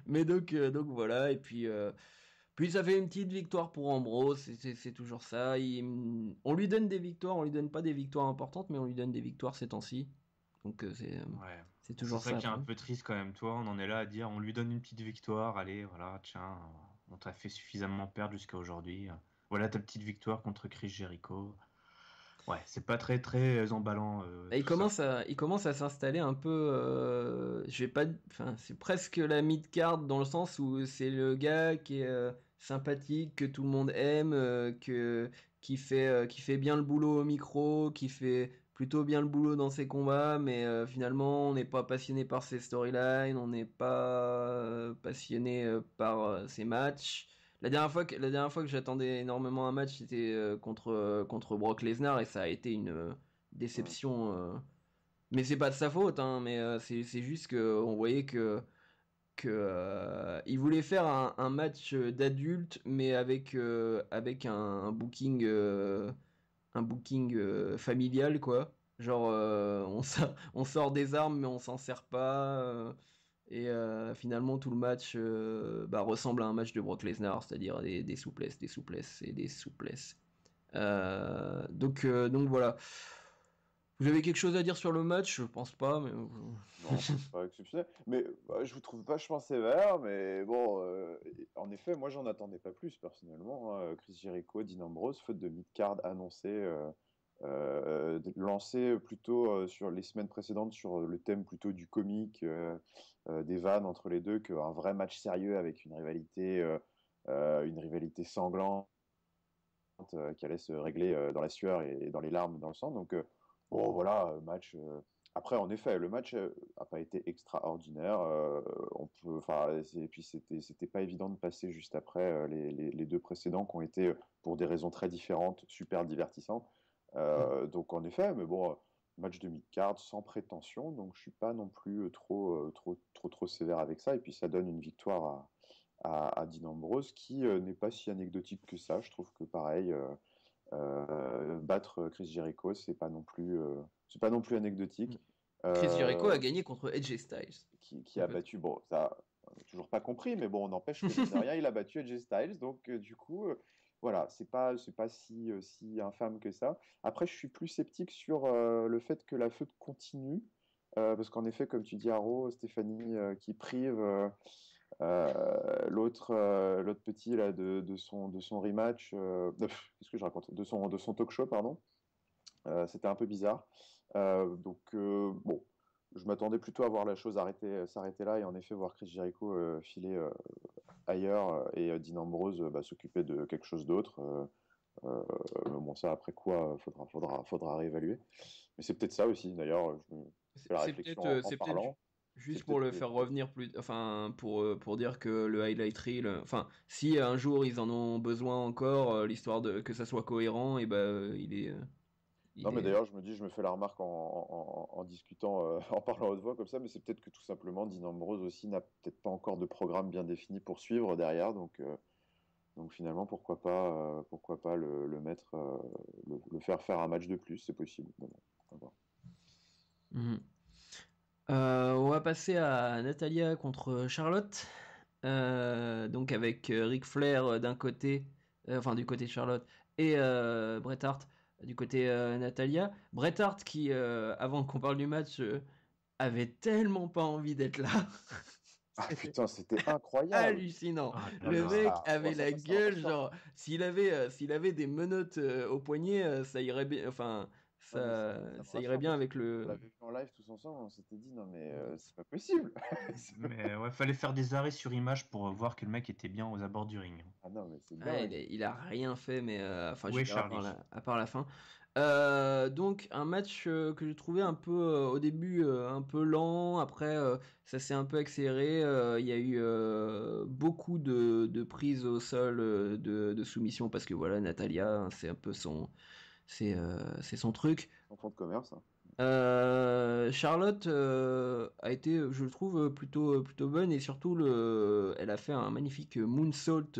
mais donc voilà. Et puis ça fait une petite victoire pour Ambrose, c'est toujours ça. On lui donne des victoires, on lui donne pas des victoires importantes, mais on lui donne des victoires ces temps-ci. Donc Ouais. c'est C'est toujours ça ça qui est un après. peu triste quand même, toi. On en est là à dire, on lui donne une petite victoire, allez, voilà, tiens, on t'a fait suffisamment perdre jusqu'à aujourd'hui. Voilà ta petite victoire contre Chris Jericho. Ouais, c'est pas très très emballant Bah, tout ça. il commence à s'installer un peu. Je vais pas, enfin, c'est presque la mid-card dans le sens où c'est le gars qui est sympathique, que tout le monde aime, qui fait bien le boulot au micro, qui fait plutôt bien le boulot dans ses combats, mais finalement on n'est pas passionné par ses storylines, on n'est pas passionné par ses matchs. La dernière fois que j'attendais énormément un match, c'était contre Brock Lesnar et ça a été une Mm. déception. Mais c'est pas de sa faute, hein, mais c'est juste que on voyait que il voulait faire un match d'adultes, mais avec un booking familial, quoi. Genre, on sort des armes, mais on s'en sert pas. Et finalement, tout le match ressemble à un match de Brock Lesnar, c'est-à-dire des souplesses, des souplesses et des souplesses. Donc voilà. Vous avez quelque chose à dire sur le match? Je pense pas, mais Non, c'est pas exceptionnel. Mais je vous trouve vachement sévère, mais bon, en effet, moi j'en attendais pas plus personnellement, hein. Chris Jericho, Dean Ambrose, faute de mid-card annoncé, lancé plutôt sur les semaines précédentes sur le thème plutôt du comique, des vannes entre les deux, qu'un vrai match sérieux avec une rivalité sanglante qui allait se régler dans la sueur et dans les larmes, dans le sang. Donc, bon, voilà, match. Après, en effet, le match a pas été extraordinaire. Et puis c'était pas évident de passer juste après les deux précédents qui ont été, pour des raisons très différentes, super divertissants. Donc, en effet, mais bon, match de mid-card sans prétention, donc je suis pas non plus trop sévère avec ça. Et puis ça donne une victoire à Dean Ambrose qui n'est pas si anecdotique que ça. Je trouve que pareil, battre Chris Jericho, c'est pas non plus anecdotique. Chris Jericho a Euh, gagné contre AJ Styles. qui a battu, bon, ça, toujours pas compris, mais bon, on n'empêche que mine de rien, il a battu AJ Styles, donc du coup, voilà, c'est pas si infâme que ça. Après, je suis plus sceptique sur le fait que la feud continue, parce qu'en effet, comme tu dis, Haro, Stéphanie, qui prive l'autre petit là de son rematch, qu'est-ce que je raconte, de son talk show, pardon. C'était un peu bizarre. Donc, bon, je m'attendais plutôt à voir la chose s'arrêter là et en effet voir Chris Jericho filer ailleurs et Dean Ambrose s'occuper de quelque chose d'autre. Bon, ça, après quoi, faudra réévaluer. Mais c'est peut-être ça aussi, d'ailleurs, je me C'est fais la c'est réflexion peut-être en c'est peut-être parlant. C'est juste pour peut-être le que. faire revenir plus, enfin pour dire que le highlight reel, enfin si un jour ils en ont besoin encore, l'histoire de que ça soit cohérent, et Non, il mais est. d'ailleurs, je me dis, je me fais la remarque en discutant, en parlant à haute voix comme ça, mais c'est peut-être que tout simplement, Dean Ambrose aussi n'a peut-être pas encore de programme bien défini pour suivre derrière, donc finalement, pourquoi pas le mettre, le faire faire un match de plus, c'est possible. Mais bon, on va voir. Mhm. On va passer à Natalia contre Charlotte. Donc avec Ric Flair d'un côté, enfin du côté de Charlotte, et Bret Hart du côté Natalia. Bret Hart qui, avant qu'on parle du match, avait tellement pas envie d'être là. Ah C'était putain, c'était incroyable! hallucinant. Ah là Le là. mec Ah, bon, avait la ça m'a pas gueule, surpris. genre, s'il avait des menottes au poignet, ça irait bien, enfin, Non, mais ça, ça me ça irait rassure bien parce que avec on le. l'avait vu en live tous ensemble, on s'était dit, non, mais c'est pas possible! Mais ouais, fallait faire des arrêts sur image pour voir que le mec était bien aux abords du ring. Ah non, mais c'est Ouais, dingue! il a rien fait, mais enfin, Où je veux est dire, à part Charlie? la fin. Donc un match que j'ai trouvé un peu au début un peu lent, après ça s'est un peu accéléré, il y a eu beaucoup de prises au sol de soumission parce que voilà Natalia hein, c'est un peu c'est son truc. En fond de commerce. Hein. Charlotte a été, je le trouve, plutôt bonne et surtout elle a fait un magnifique moonsault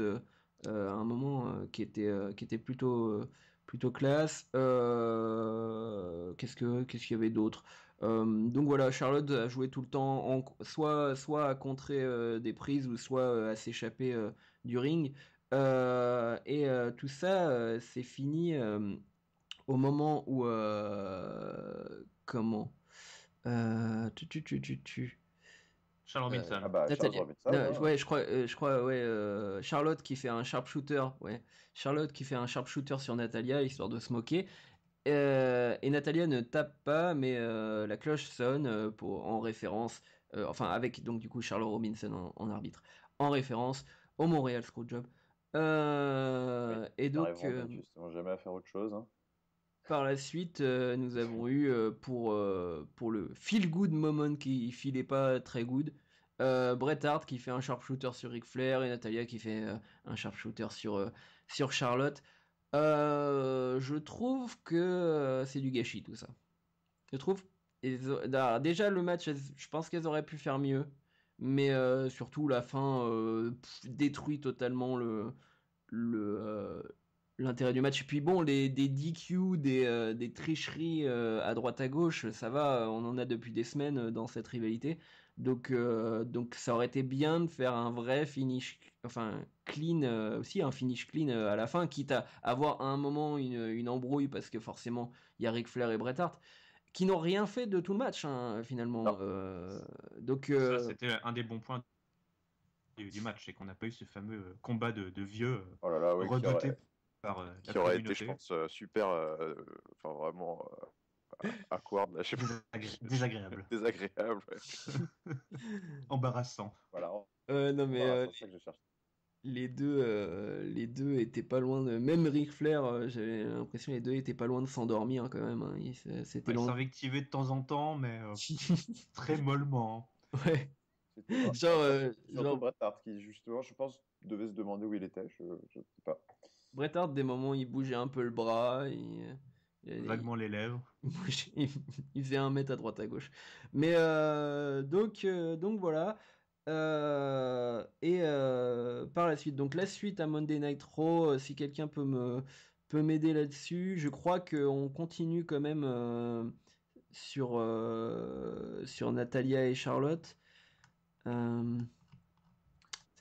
à un moment qui était plutôt classe. Qu'est-ce qu'il y avait d'autre? Donc voilà, Charlotte a joué tout le temps soit à contrer des prises ou soit à s'échapper du ring. Tout ça, c'est fini au moment où comment Charles Robinson. Ah bah, Charles Natalia. Robinson. Non, Hein. ouais, je crois, ouais, Charlotte qui fait un sharpshooter, ouais, Charlotte qui fait un sharpshooter sur Natalia histoire de se moquer. Et Natalia ne tape pas, mais la cloche sonne en référence, enfin avec donc du coup Charlotte Robinson en arbitre, en référence au Montréal Screwjob. Oui, Et ils donc n'arriveront manifestement jamais à faire autre chose. Hein. par la suite, nous avons eu pour le feel good moment qui filait pas très good, Bret Hart qui fait un sharpshooter sur Ric Flair et Natalia qui fait un sharpshooter sur Charlotte. Je trouve que c'est du gâchis tout ça. Je trouve. Déjà le match, je pense qu'elles auraient pu faire mieux, mais surtout la fin détruit totalement le l'intérêt du match. Et puis bon, des DQ, des tricheries à droite à gauche, ça va, on en a depuis des semaines dans cette rivalité. Donc ça aurait été bien de faire un vrai finish, enfin clean, aussi un finish clean à la fin, quitte à avoir à un moment une embrouille, parce que forcément il y a Ric Flair et Bret Hart, qui n'ont rien fait de tout le match hein, finalement. Non. Donc Ça, c'était un des bons points du match, c'est qu'on n'a pas eu ce fameux combat de vieux Oh là là, oui, redouté par la qui aurait été, je communauté. pense, super, enfin vraiment awkward, là, je sais pas, Désagréable. désagréable. Ouais. Embarrassant. Voilà, non mais embarrassant, c'est ça que je cherche. les deux étaient pas loin de. Même Ric Flair, j'avais l'impression les deux étaient pas loin de s'endormir quand même. Hein. C'était Ouais, long. s'invectiver de temps en temps, mais très mollement. Ouais. C'était Genre, surtout Bret Hart qui, justement, je pense, devait se demander où il était, je sais pas. Bret Hart, des moments, il bougeait un peu le bras, Vaguement les lèvres. il, il faisait un mètre à droite à gauche. Mais donc voilà. Par la suite, donc la suite à Monday Night Raw, si quelqu'un peut m'aider là-dessus, je crois qu'on continue quand même sur Natalia et Charlotte. C'est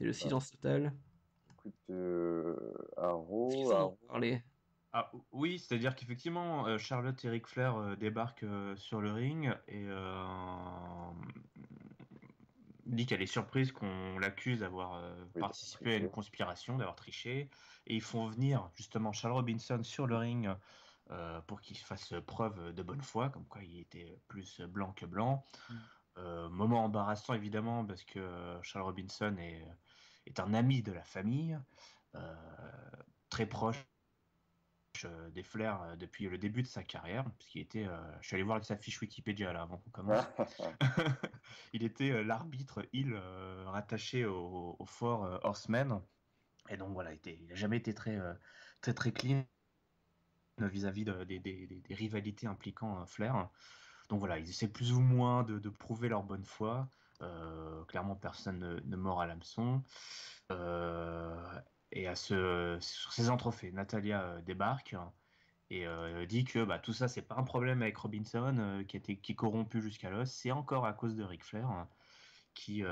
le silence total. Écoute, Arrow, Ils en ont parlé. Ah, oui, c'est-à-dire qu'effectivement, Charlotte et Ric Flair débarquent sur le ring et dit qu'elle est surprise qu'on l'accuse d'avoir oui, participé à une conspiration, d'avoir triché. Et ils font venir justement Charles Robinson sur le ring pour qu'il fasse preuve de bonne foi, comme quoi il était plus blanc que blanc. Moment embarrassant évidemment parce que Charles Robinson est un ami de la famille, euh, très proche des Flair depuis le début de sa carrière, puisqu'il était, je suis allé voir sa fiche Wikipédia là avant qu'on commence. Il était l'arbitre heel rattaché au fort Horsemen, et donc voilà, il n'a jamais été très clean vis-à-vis des rivalités impliquant Flair. Donc voilà, ils essaient plus ou moins de prouver leur bonne foi. Clairement, personne ne mord à l'hameçon. Et sur ces entrefaits, Natalia débarque et dit que bah, tout ça, c'est pas un problème avec Robinson, qui est corrompu jusqu'à l'os, c'est encore à cause de Ric Flair, hein, qui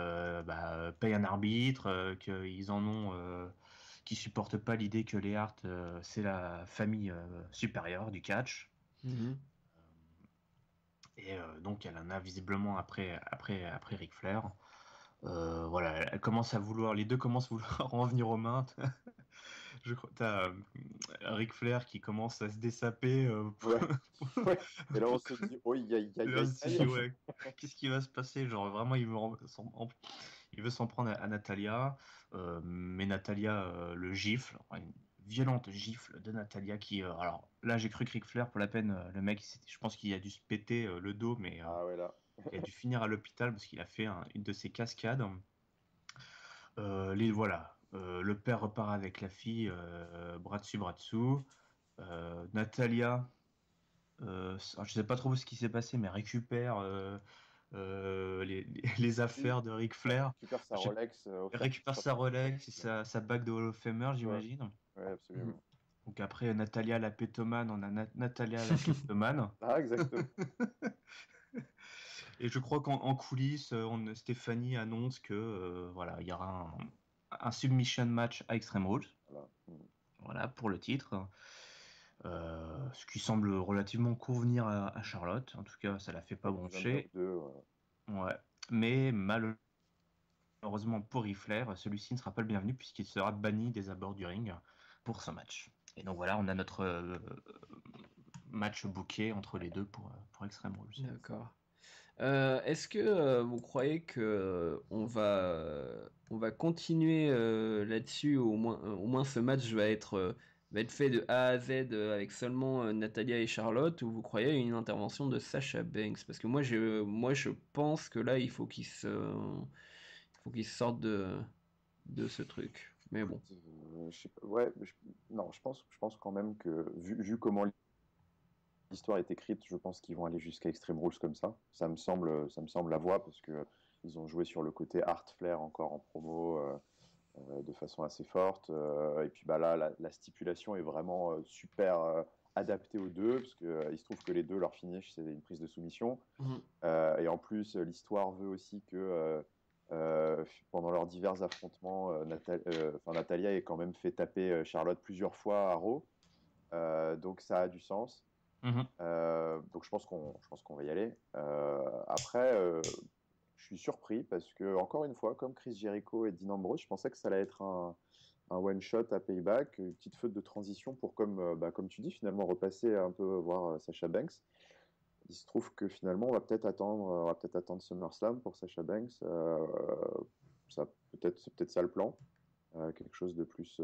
paye un arbitre, qu'ils en ont, qui supportent pas l'idée que les Hart, c'est la famille supérieure du catch. Mhm. Et donc elle en a visiblement après Ric Flair. Voilà, les deux commencent à vouloir en venir aux mains. Je crois t'as Ric Flair qui commence à se dessaper. Ouais. Ouais. Et là, on se dit, oh, Et là, on se dit, ouais, qu'est-ce qui va se passer? Genre vraiment, il veut s'en prendre à Natalia, mais Natalia le gifle, enfin, violente gifle de Natalia qui, alors là j'ai cru que Ric Flair, pour la peine, le mec, je pense qu'il a dû se péter le dos, mais Ah ouais, là. il a dû finir à l'hôpital parce qu'il a fait une de ses cascades. Voilà, le père repart avec la fille, bras dessus, bras dessous. Natalia, je sais pas trop ce qui s'est passé, mais récupère les affaires de Ric Flair. Récupère sa Je sais- Rolex offerte récupère sur sa sa Rolex et fenêtre. sa bague de Hall of Famer, Ouais, j'imagine. ouais, absolument. Donc après Natalia la pétomane, on a Natalia la kleptomane. Ah, exactement. Et je crois qu'en coulisses, Stéphanie annonce que voilà, il y aura un submission match à Extreme Rules. Voilà. Voilà pour le titre. Ce qui semble relativement convenir à Charlotte. En tout cas, ça la fait pas broncher. 2, Ouais. Mais malheureusement pour Ric Flair, celui-ci ne sera pas le bienvenu puisqu'il sera banni des abords du ring pour ce match. Et donc voilà, on a notre match booké entre les deux pour Extreme Rules. D'accord. Est-ce que vous croyez que on va continuer là-dessus, au moins ce match va être fait de A à Z avec seulement Natalia et Charlotte, ou vous croyez à une intervention de Sasha Banks? Parce que moi je pense que là il faut qu'ils sortent de ce truc. Mais bon. je sais pas, ouais, non, je pense quand même que, vu comment l'histoire est écrite, je pense qu'ils vont aller jusqu'à Extreme Rules comme ça. Ça me semble la voie parce que ils ont joué sur le côté Art Flair encore en promo de façon assez forte. Et puis bah là, la stipulation est vraiment super adaptée aux deux parce que il se trouve que les deux, leur finish, c'est une prise de soumission. Mhm. Et en plus, l'histoire veut aussi que pendant leurs divers affrontements, Natalia ait quand même fait taper Charlotte plusieurs fois à Raw. Donc ça a du sens. Mhm. Donc je pense qu'on va y aller. Après, je suis surpris parce que, encore une fois, comme Chris Jericho et Dean Ambrose, je pensais que ça allait être un one-shot à Payback, une petite feute de transition pour, comme tu dis, finalement repasser un peu voir Sasha Banks. Il se trouve que finalement, on va peut-être attendre SummerSlam pour Sasha Banks. C'est peut-être ça le plan. Quelque chose de plus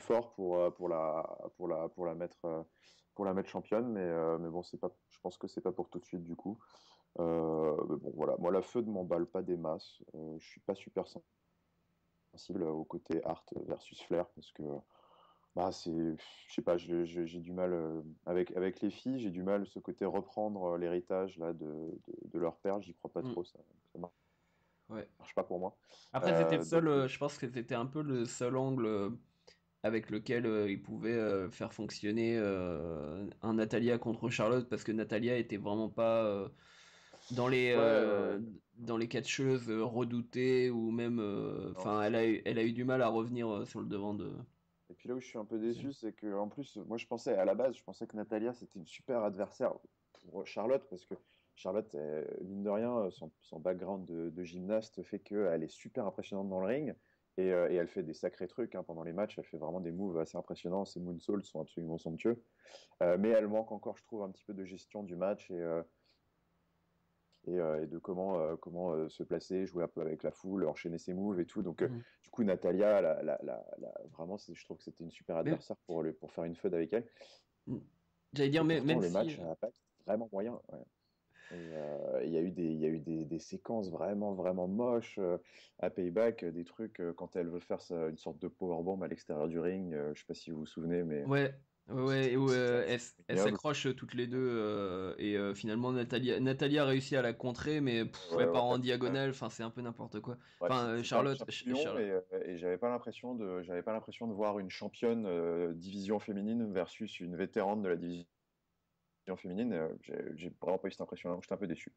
fort pour la mettre championne, mais bon, je pense que c'est pas pour tout de suite du coup. Mais bon, voilà, moi la feud m'emballe pas des masses. Je suis pas super sensible au côté Art versus Flair parce que bah je sais pas, j'ai du mal avec les filles, j'ai du mal ce côté reprendre l'héritage là de leur père, j'y crois pas Mm. trop, ça Ouais. marche pas pour moi. Après, c'était le seul, Donc je pense que c'était un peu le seul angle avec lequel ils pouvaient faire fonctionner un Natalia contre Charlotte, parce que Natalia était vraiment pas dans ouais, ouais, ouais. dans les catcheuses redoutées, ou même, Non, enfin, c'est ça. elle a eu du mal à revenir sur le devant de. Et puis là où je suis un peu déçu, c'est que en plus, moi je pensais à la base, je pensais que Natalia c'était une super adversaire pour Charlotte parce que Charlotte, mine de rien, son background de gymnaste fait qu'elle est super impressionnante dans le ring et elle fait des sacrés trucs hein, pendant les matchs. Elle fait vraiment des moves assez impressionnants. Ses moonsaults sont absolument somptueux. Mais elle manque encore, je trouve, un petit peu de gestion du match et de comment se placer, jouer un peu avec la foule, enchaîner ses moves et tout. Donc, Mhm. du coup, Natalia, vraiment, je trouve que c'était une super Mais, adversaire pour faire une feud avec elle. mm, j'allais dire, Et mais, pourtant, même le si. match à Impact, vraiment moyen. Ouais. Et il y a eu des séquences vraiment, vraiment moches à Payback, des trucs quand elle veut faire une sorte de powerbomb à l'extérieur du ring. Je sais pas si vous vous souvenez, mais Ouais, ouais, où c'était elles ignoble. s'accrochent toutes les deux, et finalement Natalia réussit à la contrer, mais Ouais, elle part en ouais. diagonale, enfin c'est un peu n'importe quoi. Ouais, Enfin, c'était un peu brouillon Charlotte. et j'avais pas l'impression de voir une championne division féminine versus une vétérane de la division féminine. J'ai vraiment pas eu cette impression-là. J'étais un peu déçu.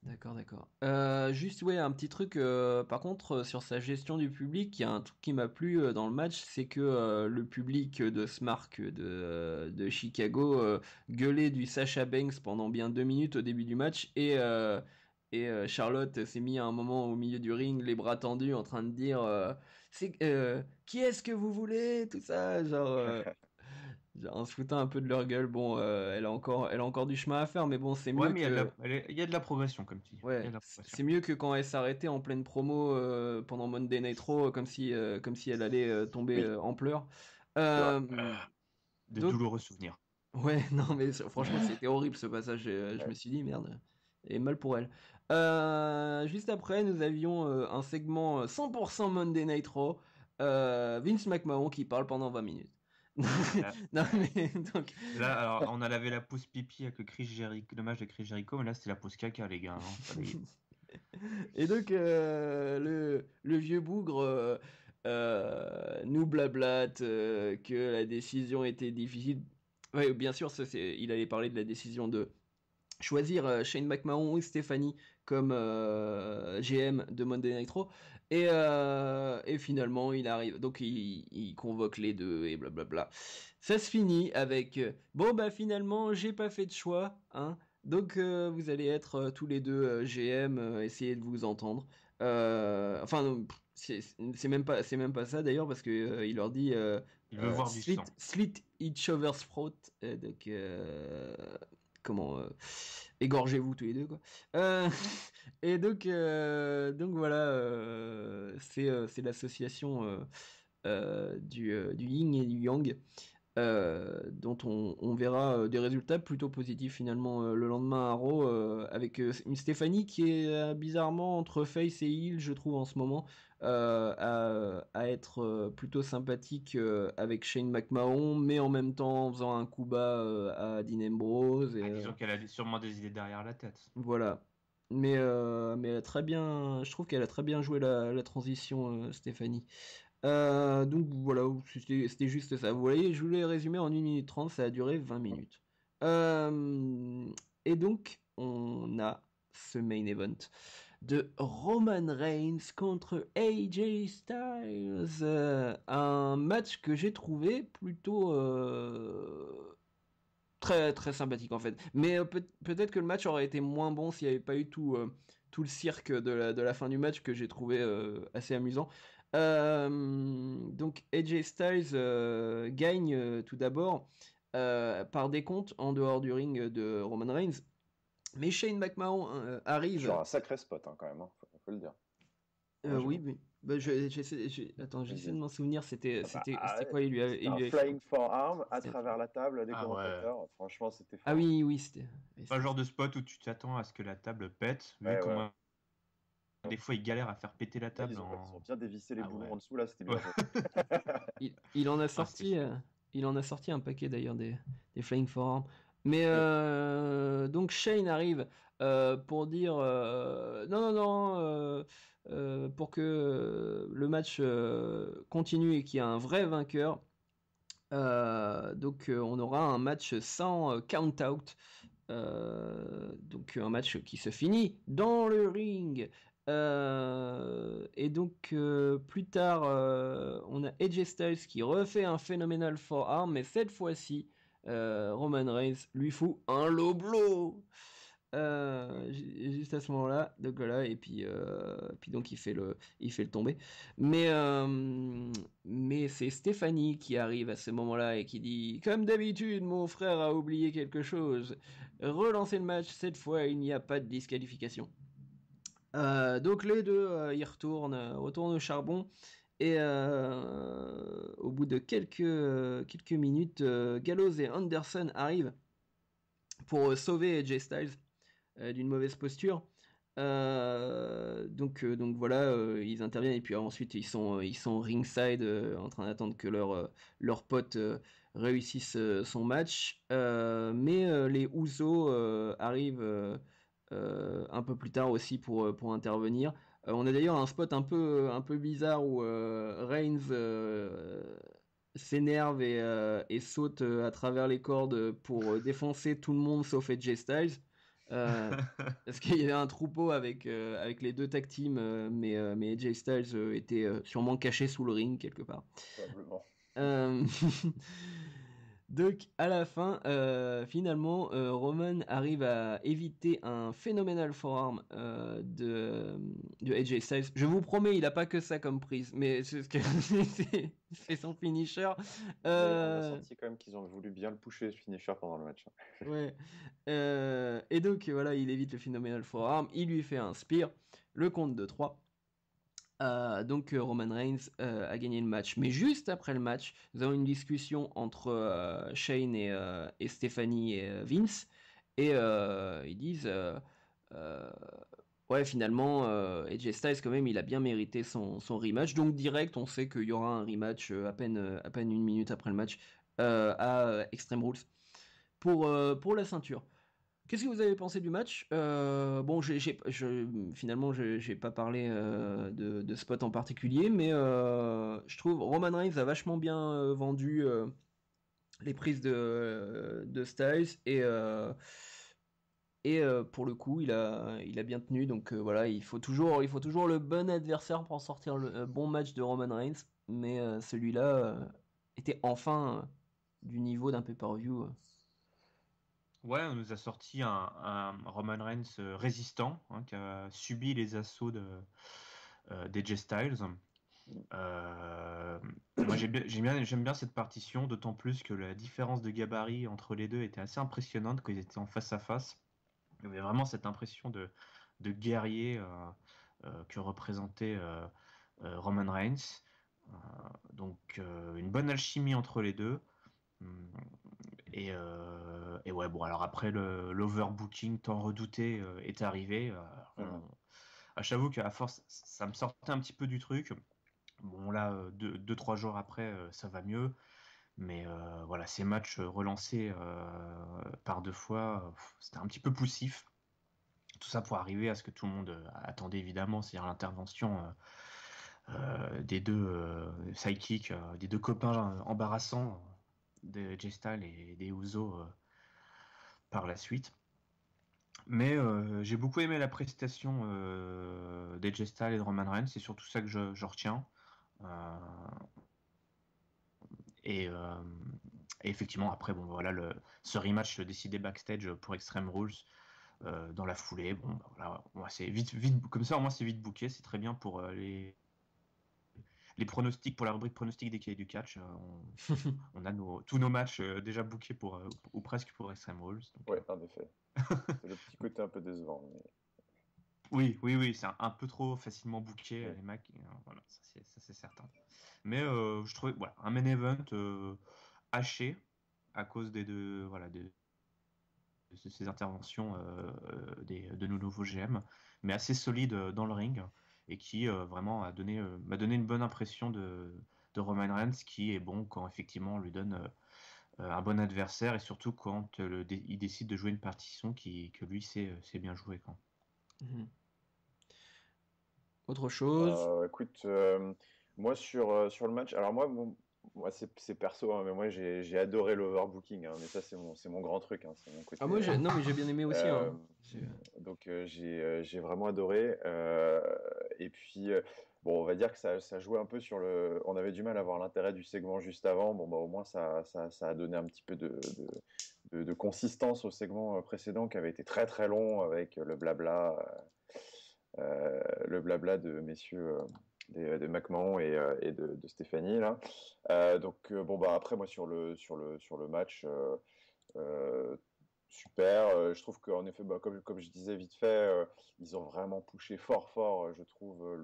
D'accord, d'accord. Juste, ouais, un petit truc, par contre, sur sa gestion du public, il y a un truc qui m'a plu dans le match, c'est que le public de Smart de Chicago gueulait du Sasha Banks pendant bien 2 minutes au début du match, et Charlotte s'est mis à un moment au milieu du ring, les bras tendus, en train de dire qui est-ce que vous voulez? Tout ça, genre. en se foutant un peu de leur gueule. Bon, elle a encore du chemin à faire, mais bon, c'est Ouais, mieux mais que. il y a de la progression, comme tu dis. Il y a Ouais, de la c'est progression. c'est mieux que quand elle s'arrêtait en pleine promo pendant Monday Night Raw, comme si elle allait tomber Oui, en pleurs. c'est vrai. De Donc, douloureux souvenirs. ouais, non, mais franchement, c'était horrible ce passage. Je me Ouais. suis dit, merde, et mal pour elle. Juste après, nous avions un segment 100% Monday Night Raw. Vince McMahon qui parle pendant 20 minutes. Là, Non, mais donc. là, alors, on a lavé la pause pipi avec le match de Chris Jericho, mais là, c'était la pause caca, les gars. Hein. Et donc, le vieux bougre nous blablate que la décision était difficile. Ouais, bien sûr, il allait parler de la décision de choisir Shane McMahon ou Stephanie comme GM de Monday Night Raw. Et finalement, il arrive. Donc, il convoque les deux et blablabla. Ça se finit avec bon, bah finalement, j'ai pas fait de choix. Hein. Donc, vous allez être tous les deux GM, essayez de vous entendre. Enfin, non, c'est même pas ça d'ailleurs, parce que il leur dit Il veut voir du sang. slit each other's throat. Donc, comment égorgez-vous tous les deux quoi. Euh, et donc voilà, c'est l'association du yin et du yang, dont on verra des résultats plutôt positifs finalement le lendemain à Raw, avec une Stéphanie qui est bizarrement entre face et heel, je trouve en ce moment, à être plutôt sympathique avec Shane McMahon, mais en même temps en faisant un coup bas à Dean Ambrose. Disons qu'elle a sûrement des idées derrière la tête. Voilà. Mais elle a très bien, je trouve qu'elle a très bien joué la transition, Stéphanie. Donc voilà, c'était juste ça. Vous voyez, je voulais résumer en 1 minute 30, ça a duré 20 minutes. Euh, et donc, on a ce main event de Roman Reigns contre AJ Styles. Un match que j'ai trouvé plutôt très très sympathique en fait. Mais peut-être que le match aurait été moins bon s'il n'y avait pas eu tout le cirque de la fin du match que j'ai trouvé assez amusant. Donc AJ Styles gagne tout d'abord par décompte en dehors du ring de Roman Reigns. Mais Shane McMahon arrive. Sur un sacré spot, hein, quand même, hein, faut le dire. Moi, Oui, j'aime oui. Bah, attends, j'essaie de beaucoup. m'en souvenir. C'était Bah, quoi? c'était un flying forearm à travers la table des Ah ouais. commentateurs. Franchement, c'était Ah fort. oui, oui, Pas le genre de spot où tu t'attends à ce que la table pète, vu Ouais, ouais. comment des fois ils galèrent à faire péter la Ouais, table ils ont bien dévissé les Ah boulons ouais. en dessous, là, c'était bien Ouais. joué. Il en a Ah, c'était sorti, fort. il en a sorti un paquet d'ailleurs des Flying Forearms. Mais Oui. donc Shane arrive pour dire non, non, non, pour que le match continue et qu'il y ait un vrai vainqueur. Donc on aura un match sans count-out. Donc un match qui se finit dans le ring. Et donc plus tard, on a AJ Styles qui refait un phénoménal forearm, mais cette fois-ci, Roman Reigns lui fout un low blow. Juste à ce moment-là, donc voilà, et puis donc il fait le tomber. Mais, mais c'est Stéphanie qui arrive à ce moment-là et qui dit: Comme d'habitude, mon frère a oublié quelque chose. Relancez le match, cette fois il n'y a pas de disqualification. Donc les deux y retournent au charbon. Et au bout de quelques minutes, Gallows et Anderson arrivent pour sauver AJ Styles d'une mauvaise posture. Donc voilà, ils interviennent et puis ensuite ils sont ringside en train d'attendre que leur pote réussisse son match. Mais les Usos arrivent un peu plus tard aussi pour intervenir. On a d'ailleurs un spot un peu bizarre où Reigns s'énerve et saute à travers les cordes pour défoncer tout le monde sauf AJ Styles. Parce qu'il y avait un troupeau avec les deux tag teams, mais AJ Styles était sûrement caché sous le ring quelque part. Probablement. Euh, Donc à la fin, finalement, Roman arrive à éviter un phénoménal forearm de AJ Styles. Je vous promets, il a pas que ça comme prise, mais c'est ce que c'est son finisher. On a senti quand même qu'ils ont voulu bien le pusher, ce finisher, pendant le match. Ouais. Et donc voilà, il évite le phénoménal forearm, il lui fait un spear, le compte de 3. Donc Roman Reigns a gagné le match. Mais juste après le match, nous avons une discussion entre Shane et Stephanie et Vince. Et ils disent euh, ouais, finalement, AJ Styles, quand même, il a bien mérité son rematch. Donc direct, on sait qu'il y aura un rematch à peine une minute après le match à Extreme Rules pour la ceinture. Qu'est-ce que vous avez pensé du match? Bon, finalement, j'ai pas parlé de spot en particulier, mais je trouve Roman Reigns a vachement bien vendu les prises de Styles et pour le coup, il a bien tenu. Donc voilà, il faut toujours le bon adversaire pour sortir le bon match de Roman Reigns, mais celui-là était enfin du niveau d'un pay-per-view. Ouais, on nous a sorti un Roman Reigns résistant, hein, qui a subi les assauts d'AJ Styles. Moi, j'aime bien cette partition, d'autant plus que la différence de gabarit entre les deux était assez impressionnante quand ils étaient en face à face. Il y avait vraiment cette impression de guerrier que représentait Roman Reigns. Donc, une bonne alchimie entre les deux. Hum, et ouais, bon, alors après, l'overbooking tant redouté est arrivé. J'avoue qu'à force, ça me sortait un petit peu du truc. Bon, là, 2-3 jours après, ça va mieux. Mais voilà, ces matchs relancés par 2 fois, c'était un petit peu poussif. Tout ça pour arriver à ce que tout le monde attendait évidemment, c'est-à-dire l'intervention des deux sidekicks, des deux copains embarrassants de Jay Styles et des Usos par la suite. Mais j'ai beaucoup aimé la prestation d'AJ Styles et de Roman Reigns, c'est surtout ça que je retiens. Euh, et, euh, et effectivement, après, bon, voilà, ce rematch décidé backstage pour Extreme Rules dans la foulée. Bon, bah, voilà, moi, c'est vite, comme ça, au moins, c'est vite booké, c'est très bien pour les pronostics, pour la rubrique pronostics des cahiers du catch. On a tous nos matchs déjà bookés ou presque pour Extreme Rules. Donc, Ouais, en effet. C'est le petit côté un peu décevant. Mais... Oui, c'est un peu trop facilement booké, Ouais. les mecs. Voilà, ça c'est certain. Mais je trouvais, voilà, un main event haché à cause des deux, voilà, de ces interventions de nos nouveaux GM, mais assez solide dans le ring et qui vraiment m'a donné une bonne impression de Roman Reigns, qui est bon quand effectivement on lui donne un bon adversaire et surtout quand il décide de jouer une partition que lui sait bien jouer quand. Mhm. Autre chose? Écoute, moi sur le match, alors moi c'est perso, hein, mais moi j'ai adoré l'overbooking, hein, mais ça c'est mon grand truc, hein, c'est mon Ah côté. moi non mais j'ai bien aimé aussi Euh, hein. donc j'ai vraiment adoré. Et puis bon, on va dire que ça jouait un peu sur le. On avait du mal à voir l'intérêt du segment juste avant. Bon bah au moins ça a donné un petit peu de consistance au segment précédent qui avait été très très long avec le blabla de messieurs de McMahon et de Stéphanie là. Bon bah après moi sur le match super. Je trouve qu'en effet, bah, comme je disais vite fait, ils ont vraiment poussé fort, je trouve,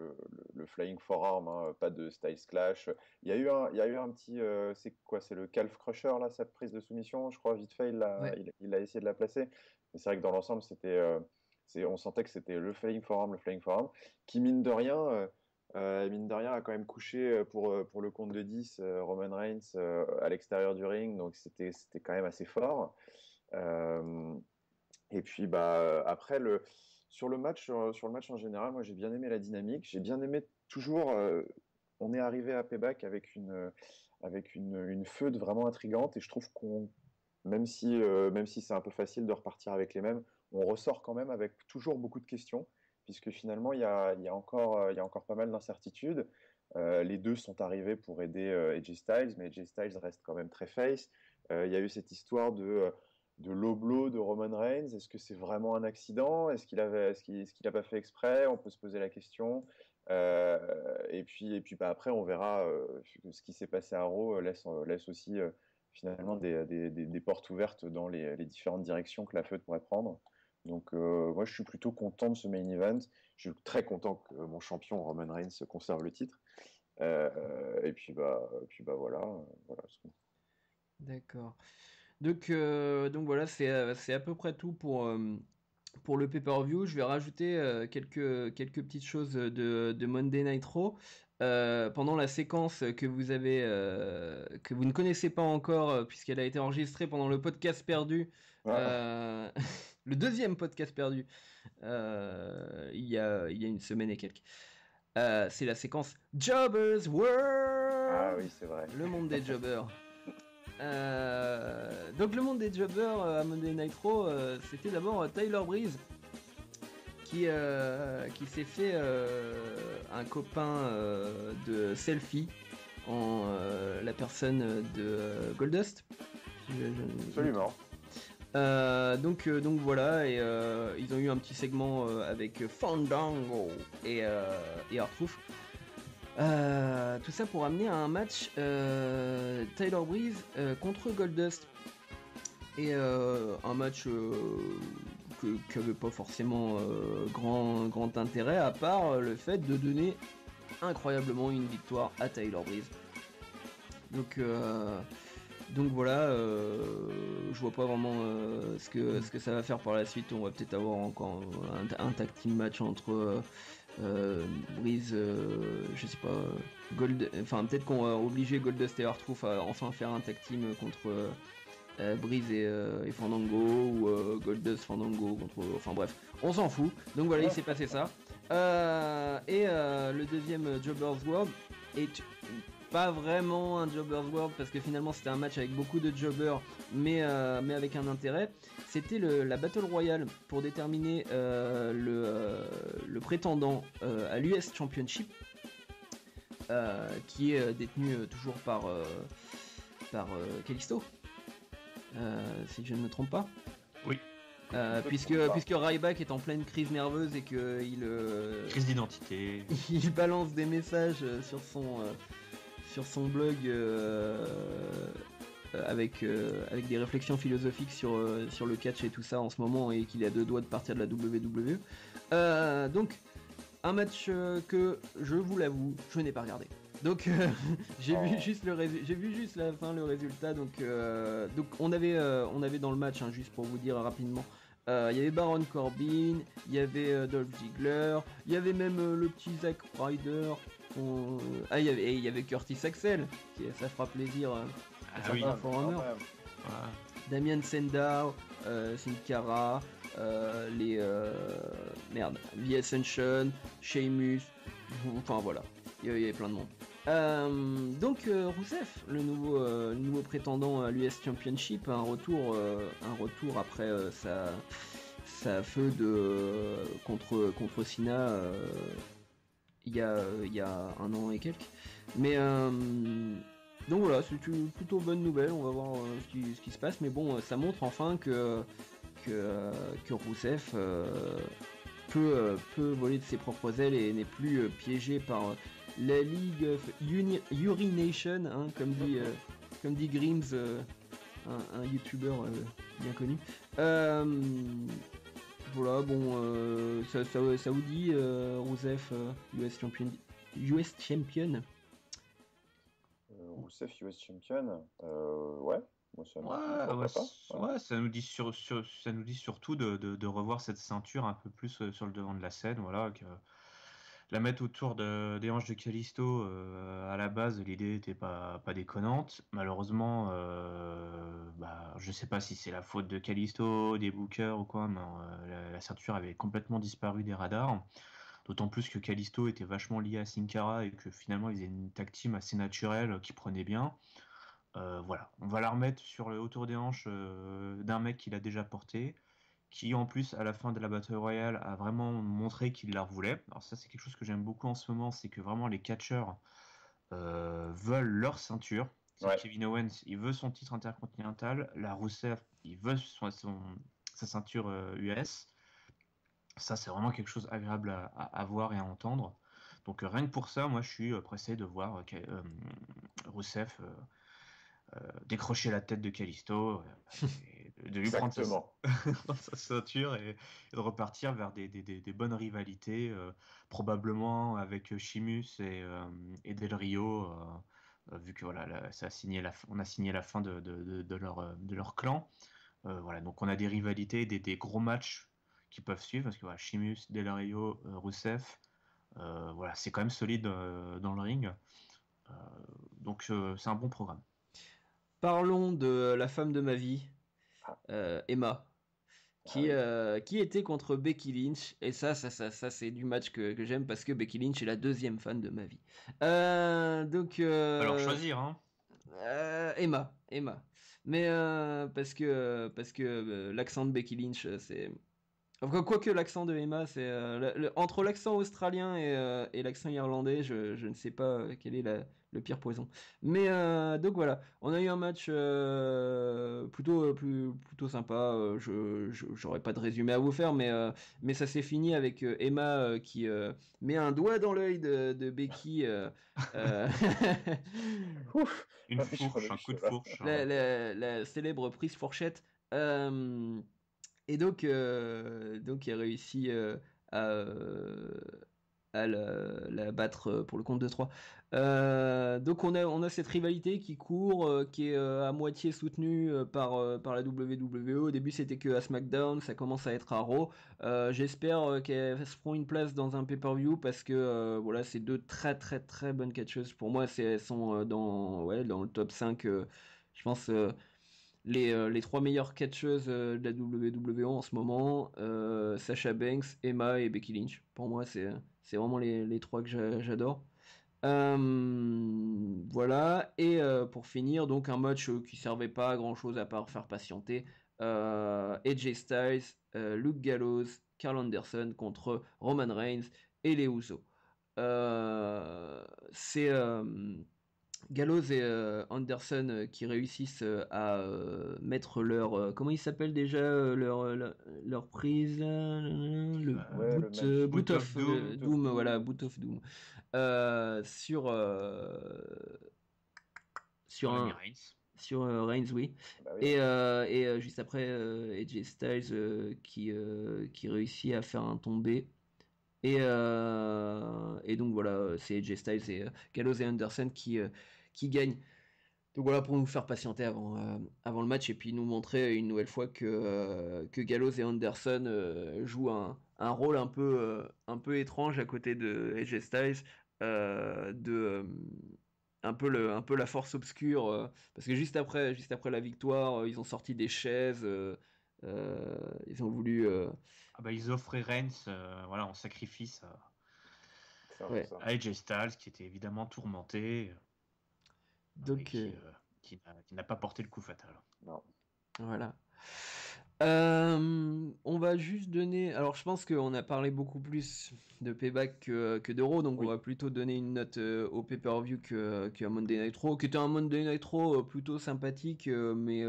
le Flying Forearm, hein, pas de Styles Clash. Il y a eu un petit, c'est quoi, c'est le Calf Crusher, là, cette prise de soumission, je crois, vite fait, Ouais. il a essayé de la placer. Mais c'est vrai que dans l'ensemble, on sentait que c'était le Flying Forearm, qui, mine de rien, a quand même couché pour le compte de 10 Roman Reigns à l'extérieur du ring, donc c'était quand même assez fort. Euh, et puis après sur le match en général, moi j'ai bien aimé la dynamique, j'ai bien aimé toujours. On est arrivé à Payback avec une feud vraiment intrigante et je trouve qu'on même si c'est un peu facile de repartir avec les mêmes, on ressort quand même avec toujours beaucoup de questions puisque finalement il y a encore pas mal d'incertitudes. Les deux sont arrivés pour aider AJ Styles, mais AJ Styles reste quand même très face. Il y a eu cette histoire de low blow de Roman Reigns. Est-ce que c'est vraiment un accident? Est-ce qu'il a pas fait exprès? On peut se poser la question. Et puis bah, après, on verra ce qui s'est passé à Raw laisse aussi finalement des portes ouvertes dans les différentes directions que la feud pourrait prendre. Donc moi, je suis plutôt content de ce main event. Je suis très content que mon champion Roman Reigns conserve le titre. Et puis bah voilà. D'accord. Donc voilà, c'est à peu près tout pour le pay-per-view. Je vais rajouter quelques petites choses de Monday Night Raw. Pendant la séquence que vous ne connaissez pas encore, puisqu'elle a été enregistrée pendant le podcast perdu, euh, le deuxième podcast perdu, il y a une semaine et quelques. C'est la séquence Jobbers World. Ah oui, c'est vrai. Le monde des jobbers. Donc le monde des jobbers à Monday Night Raw, c'était d'abord Tyler Breeze qui s'est fait un copain de selfie en la personne de Goldust. Absolument. Donc voilà, et ils ont eu un petit segment avec Fandango et R-Truth. Tout ça pour amener à un match Tyler Breeze contre Goldust. Et un match qui n'avait pas forcément grand intérêt, à part le fait de donner incroyablement une victoire à Tyler Breeze. Donc voilà, je vois pas vraiment ce que ça va faire par la suite. On va peut-être avoir encore un tag team match entre Breeze, je sais pas, enfin peut-être qu'on va obliger Goldust et R-Truth à enfin faire un tag team contre Breeze et Fandango, ou Goldust Fandango contre, enfin bref, on s'en fout. Donc voilà, il s'est passé ça. Le deuxième Jobbers World est pas vraiment un Jobbers World, parce que finalement c'était un match avec beaucoup de jobbers, mais avec un intérêt. C'était la Battle Royale pour déterminer le prétendant à l'US Championship, qui est détenu toujours par Kalisto, si je ne me trompe pas. Oui. Puisque Ryback est en pleine crise nerveuse et que crise d'identité. Il balance des messages sur son blog avec des réflexions philosophiques sur le catch et tout ça en ce moment, et qu'il est à deux doigts de partir de la WWE. Donc un match que, je vous l'avoue, je n'ai pas regardé. Donc j'ai vu juste la fin, le résultat. Donc on avait dans le match, hein, juste pour vous dire rapidement, il y avait Baron Corbin, il y avait Dolph Ziggler, il y avait même le petit Zack Ryder. Il y avait Curtis Axel, ça fera plaisir à certains For Honor. Damien Sandow, Sin Cara, The Ascension, Sheamus, enfin voilà, il y avait plein de monde. Donc Rusev, le nouveau prétendant à l'US Championship, un retour après sa feud contre Cena il y a un an et quelques. Mais donc voilà, c'est une plutôt bonne nouvelle. On va voir ce qui se passe, mais bon, ça montre enfin que Rusev peut voler de ses propres ailes et n'est plus piégé par la League of Urination, hein, comme dit Grims, un YouTuber bien connu. Voilà, bon, ça vous dit Rusev US Champion. Rusev US Champion, ouais. Ça nous dit surtout de revoir cette ceinture un peu plus sur le devant de la scène, voilà, que la mettre autour des hanches de Kalisto. À la base, l'idée n'était pas déconnante. Malheureusement, je sais pas si c'est la faute de Kalisto, des bookers ou quoi, mais la ceinture avait complètement disparu des radars. D'autant plus que Kalisto était vachement lié à Sin Cara et que finalement ils avaient une tag team assez naturelle qui prenait bien. Voilà, on va la remettre autour des hanches d'un mec qui l'a déjà porté, qui en plus à la fin de la Battle Royale a vraiment montré qu'il la voulait. Alors ça, c'est quelque chose que j'aime beaucoup en ce moment, c'est que vraiment les catcheurs veulent leur ceinture. Ouais. Kevin Owens, il veut son titre intercontinental. La Rusev, il veut sa ceinture US. Ça, c'est vraiment quelque chose agréable à voir et à entendre. Donc rien que pour ça, moi, je suis pressé de voir Rusev décrocher la tête de Kalisto, et de lui prendre Exactement. sa ceinture et de repartir vers des bonnes rivalités, probablement avec Sheamus et Del Rio, vu que voilà, on a signé la fin de leur clan. Voilà, donc on a des rivalités, des gros matchs qui peuvent suivre, parce que voilà, Sheamus, Del Rio, Rusev, voilà, c'est quand même solide dans le ring. Donc c'est un bon programme. Parlons de la femme de ma vie, Emma, oui. qui était contre Becky Lynch. Et ça c'est du match que j'aime parce que Becky Lynch est la deuxième fan de ma vie. Alors choisir, hein. Emma. Mais parce que l'accent de Becky Lynch, c'est. Enfin, quoique l'accent de Emma, c'est entre l'accent australien et l'accent irlandais, je ne sais pas quel est le pire poison. Mais donc voilà, on a eu un match plutôt sympa. J'aurais pas de résumé à vous faire, mais ça s'est fini avec Emma qui met un doigt dans l'œil de Becky. Ouf. Une fourche, un coup de fourche. La célèbre prise fourchette. Et donc il a réussi à, euh, à la battre pour le compte de 3. Donc on a cette rivalité qui court, qui est à moitié soutenue par la WWE. Au début c'était que à SmackDown, ça commence à être à Raw. J'espère qu'elles se feront une place dans un pay-per-view parce que voilà, c'est deux très très très bonnes catcheuses. Pour moi, elles sont dans le top 5, je pense. Les trois meilleures catcheuses de la WWE en ce moment, Sasha Banks, Emma et Becky Lynch. Pour moi, c'est vraiment les trois que j'adore. Voilà, et pour finir, donc un match qui servait pas à grand chose à part faire patienter. AJ Styles, Luke Gallows, Carl Anderson contre Roman Reigns et les Usos. C'est Gallows et Anderson qui réussissent à mettre leur comment il s'appelle déjà leur prise là, le Ouais, le match. boot of Doom. Doom, voilà, boot of Doom sur Sur un Reigns. sur Reigns, oui. Bah oui. Et juste après AJ Styles qui réussit à faire un tombé. Et donc voilà, c'est AJ Styles et Gallows et Anderson qui gagnent. Donc voilà, pour nous faire patienter avant le match et puis nous montrer une nouvelle fois que Gallows et Anderson jouent un rôle un peu étrange à côté de AJ Styles, de un peu la force obscure, parce que juste après la victoire, ils ont sorti des chaises, ils ont voulu Ah bah, ils offraient Reigns voilà, en sacrifice C'est un peu ouais. ça. à AJ Styles, qui était évidemment tourmenté, Donc et qui n'a pas porté le coup fatal. Non. voilà. On va juste donner. Alors, je pense qu'on a parlé beaucoup plus de Payback que d'Euro, donc Oui. on va plutôt donner une note au pay-per-view qu'à Monday Night Raw, qui était un Monday Night Raw plutôt sympathique, mais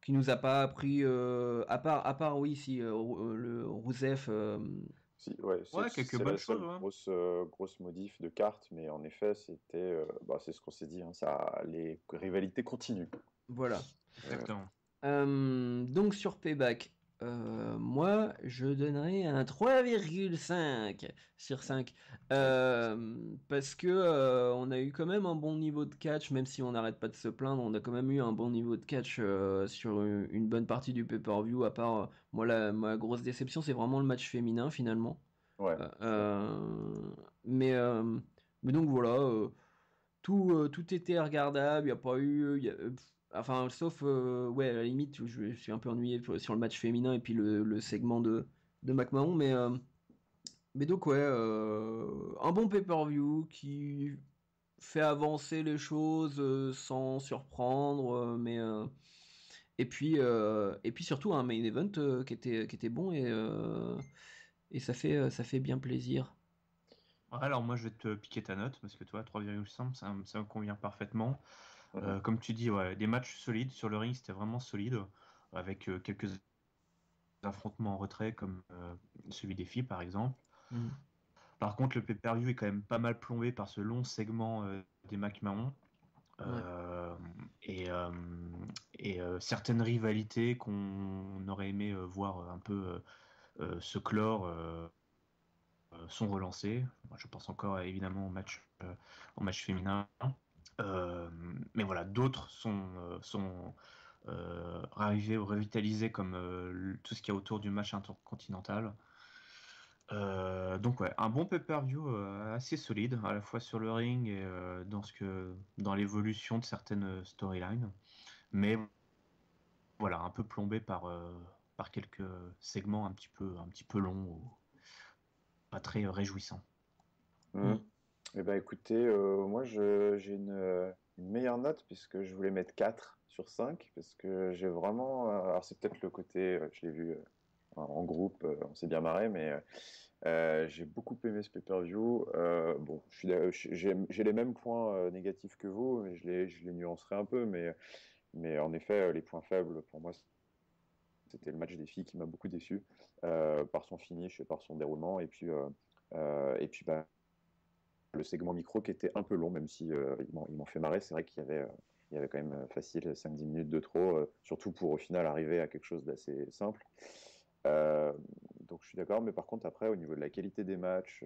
qui nous a pas appris. À part oui, si le Rusev. Si, ouais, Ouais, quelques bonnes la seule choses, grosse modif de carte, mais en effet, c'était, c'est ce qu'on s'est dit, hein, les rivalités continuent. Voilà. Exactement. Donc sur Payback, moi je donnerais un 3,5 sur 5. Parce que on a eu quand même un bon niveau de catch, même si on n'arrête pas de se plaindre, on a quand même eu un bon niveau de catch sur une bonne partie du pay-per-view, à part ma grosse déception, c'est vraiment le match féminin finalement. Ouais. Mais, euh, mais donc voilà, tout était regardable, il n'y a pas eu. Enfin, sauf, ouais, à la limite, je me suis un peu ennuyé sur le match féminin et puis le segment de McMahon, mais donc, ouais, un bon pay-per-view qui fait avancer les choses sans surprendre, et puis surtout un main event qui était bon et ça fait bien plaisir. Alors moi je vais te piquer ta note, parce que toi 3,5 ça me convient parfaitement. Comme tu dis, ouais, des matchs solides sur le ring, c'était vraiment solide, avec quelques affrontements en retrait comme celui des filles par exemple. Par contre, le pay-per-view est quand même pas mal plombé par ce long segment des McMahon et certaines rivalités qu'on aurait aimé voir un peu se clore sont relancées. Moi, je pense encore évidemment au match féminin. Mais voilà, d'autres sont arrivés ou revitalisés comme tout ce qu'il y a autour du match intercontinental. Donc ouais, un bon pay-per-view assez solide, à la fois sur le ring et dans l'évolution de certaines storylines. Mais voilà, un peu plombé par quelques segments un petit peu longs ou pas très réjouissants. Eh ben, écoutez, moi j'ai une meilleure note puisque je voulais mettre 4 sur 5 parce que j'ai vraiment... alors c'est peut-être le côté, je l'ai vu en groupe, on s'est bien marré, mais j'ai beaucoup aimé ce pay-per-view. Bon, j'ai les mêmes points négatifs que vous, mais je les nuancerai un peu, mais en effet, les points faibles pour moi, c'était le match des filles qui m'a beaucoup déçu par son finish et par son déroulement, et puis bah, le segment micro qui était un peu long, même si il m'en fait marrer. C'est vrai qu'il y avait quand même facile 5-10 minutes de trop, surtout pour au final arriver à quelque chose d'assez simple. Donc je suis d'accord, mais par contre après au niveau de la qualité des matchs,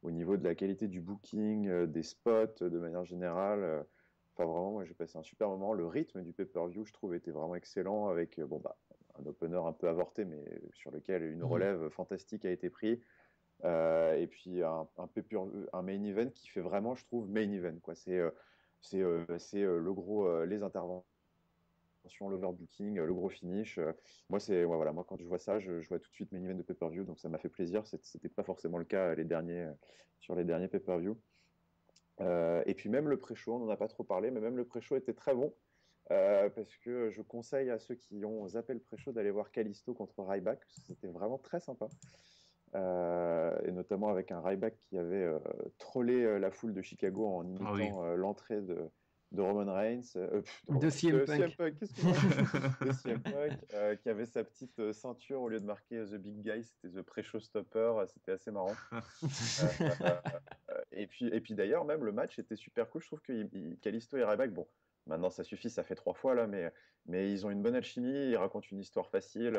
au niveau de la qualité du booking, des spots de manière générale, enfin vraiment moi j'ai passé un super moment. Le rythme du pay-per-view je trouve était vraiment excellent avec un opener un peu avorté mais sur lequel une relève fantastique a été prise. Et puis un main event qui fait vraiment, je trouve, main event, quoi. C'est le gros, les interventions, l'overbooking, le gros finish. Moi, voilà, moi, quand je vois ça, je vois tout de suite main event de pay-per-view, donc ça m'a fait plaisir. C'était pas forcément le cas sur les derniers pay-per-view. Et puis même le pré-show, on n'en a pas trop parlé, mais même le pré-show était très bon. Parce que je conseille à ceux qui ont zappé le pré-show d'aller voir Kalisto contre Ryback, parce que c'était vraiment très sympa. Et notamment avec un Ryback qui avait trollé la foule de Chicago en imitant l'entrée de Roman Reigns, de CM Punk, de CM Punk qui avait sa petite ceinture au lieu de marquer The Big Guy, c'était The Pre-Show Stopper, c'était assez marrant. Et puis d'ailleurs, même le match était super cool. Je trouve que Kalisto et Ryback, bon, maintenant ça suffit, ça fait 3 fois là, mais ils ont une bonne alchimie, ils racontent une histoire facile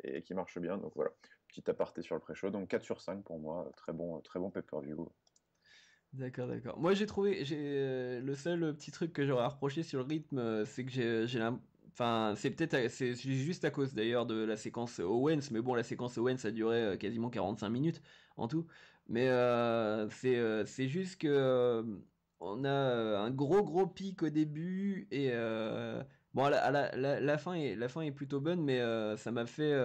et qui marche bien. Donc voilà, petit aparté sur le pré-show. Donc 4 sur 5 pour moi, très bon pay-per-view. D'accord. Moi j'ai trouvé, le seul petit truc que j'aurais à reprocher sur le rythme, c'est que enfin c'est juste à cause d'ailleurs de la séquence Owens, mais bon la séquence Owens a duré quasiment 45 minutes en tout, mais c'est juste que on a un gros pic au début et bon la fin est plutôt bonne, mais ça m'a fait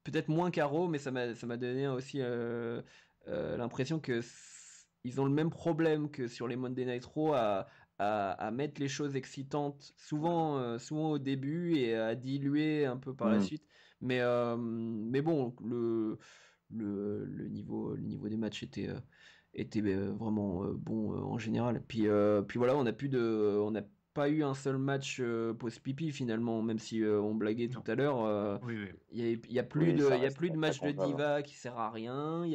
peut-être moins carreau, mais ça m'a donné aussi l'impression que ils ont le même problème que sur les Monday Night Raw à mettre les choses excitantes souvent au début et à diluer un peu par la suite. Mais bon, le niveau des matchs était vraiment bon en général. Puis voilà, on n'a pas eu un seul match post-pipi finalement, même si on blaguait tout à l'heure. Il y a plus de match de diva qui sert à rien. Il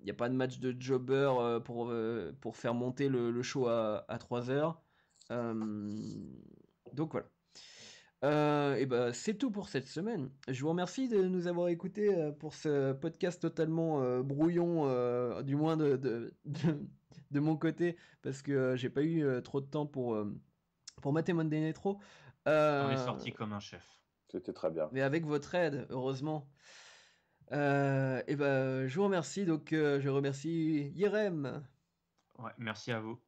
y a pas de match de jobber pour faire monter le show à 3 heures. Donc voilà. Et c'est tout pour cette semaine. Je vous remercie de nous avoir écoutés pour ce podcast totalement brouillon, du moins de mon côté, parce que j'ai pas eu trop de temps pour mater Monday Night Raw. On est sorti comme un chef. C'était très bien. Mais avec votre aide, heureusement. Je vous remercie. Donc je remercie Yerem. Ouais, merci à vous.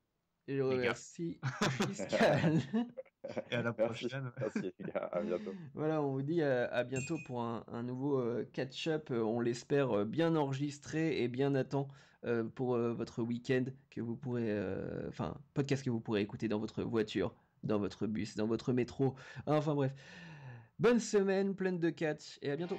Et je remercie Fiscal. Et à la prochaine. Merci les gars, à bientôt. Voilà, on vous dit à bientôt pour un nouveau catch-up, on l'espère bien enregistré et bien à temps pour votre week-end que vous pourrez, podcast que vous pourrez écouter dans votre voiture, dans votre bus, dans votre métro, enfin bref. Bonne semaine, pleine de catch et à bientôt.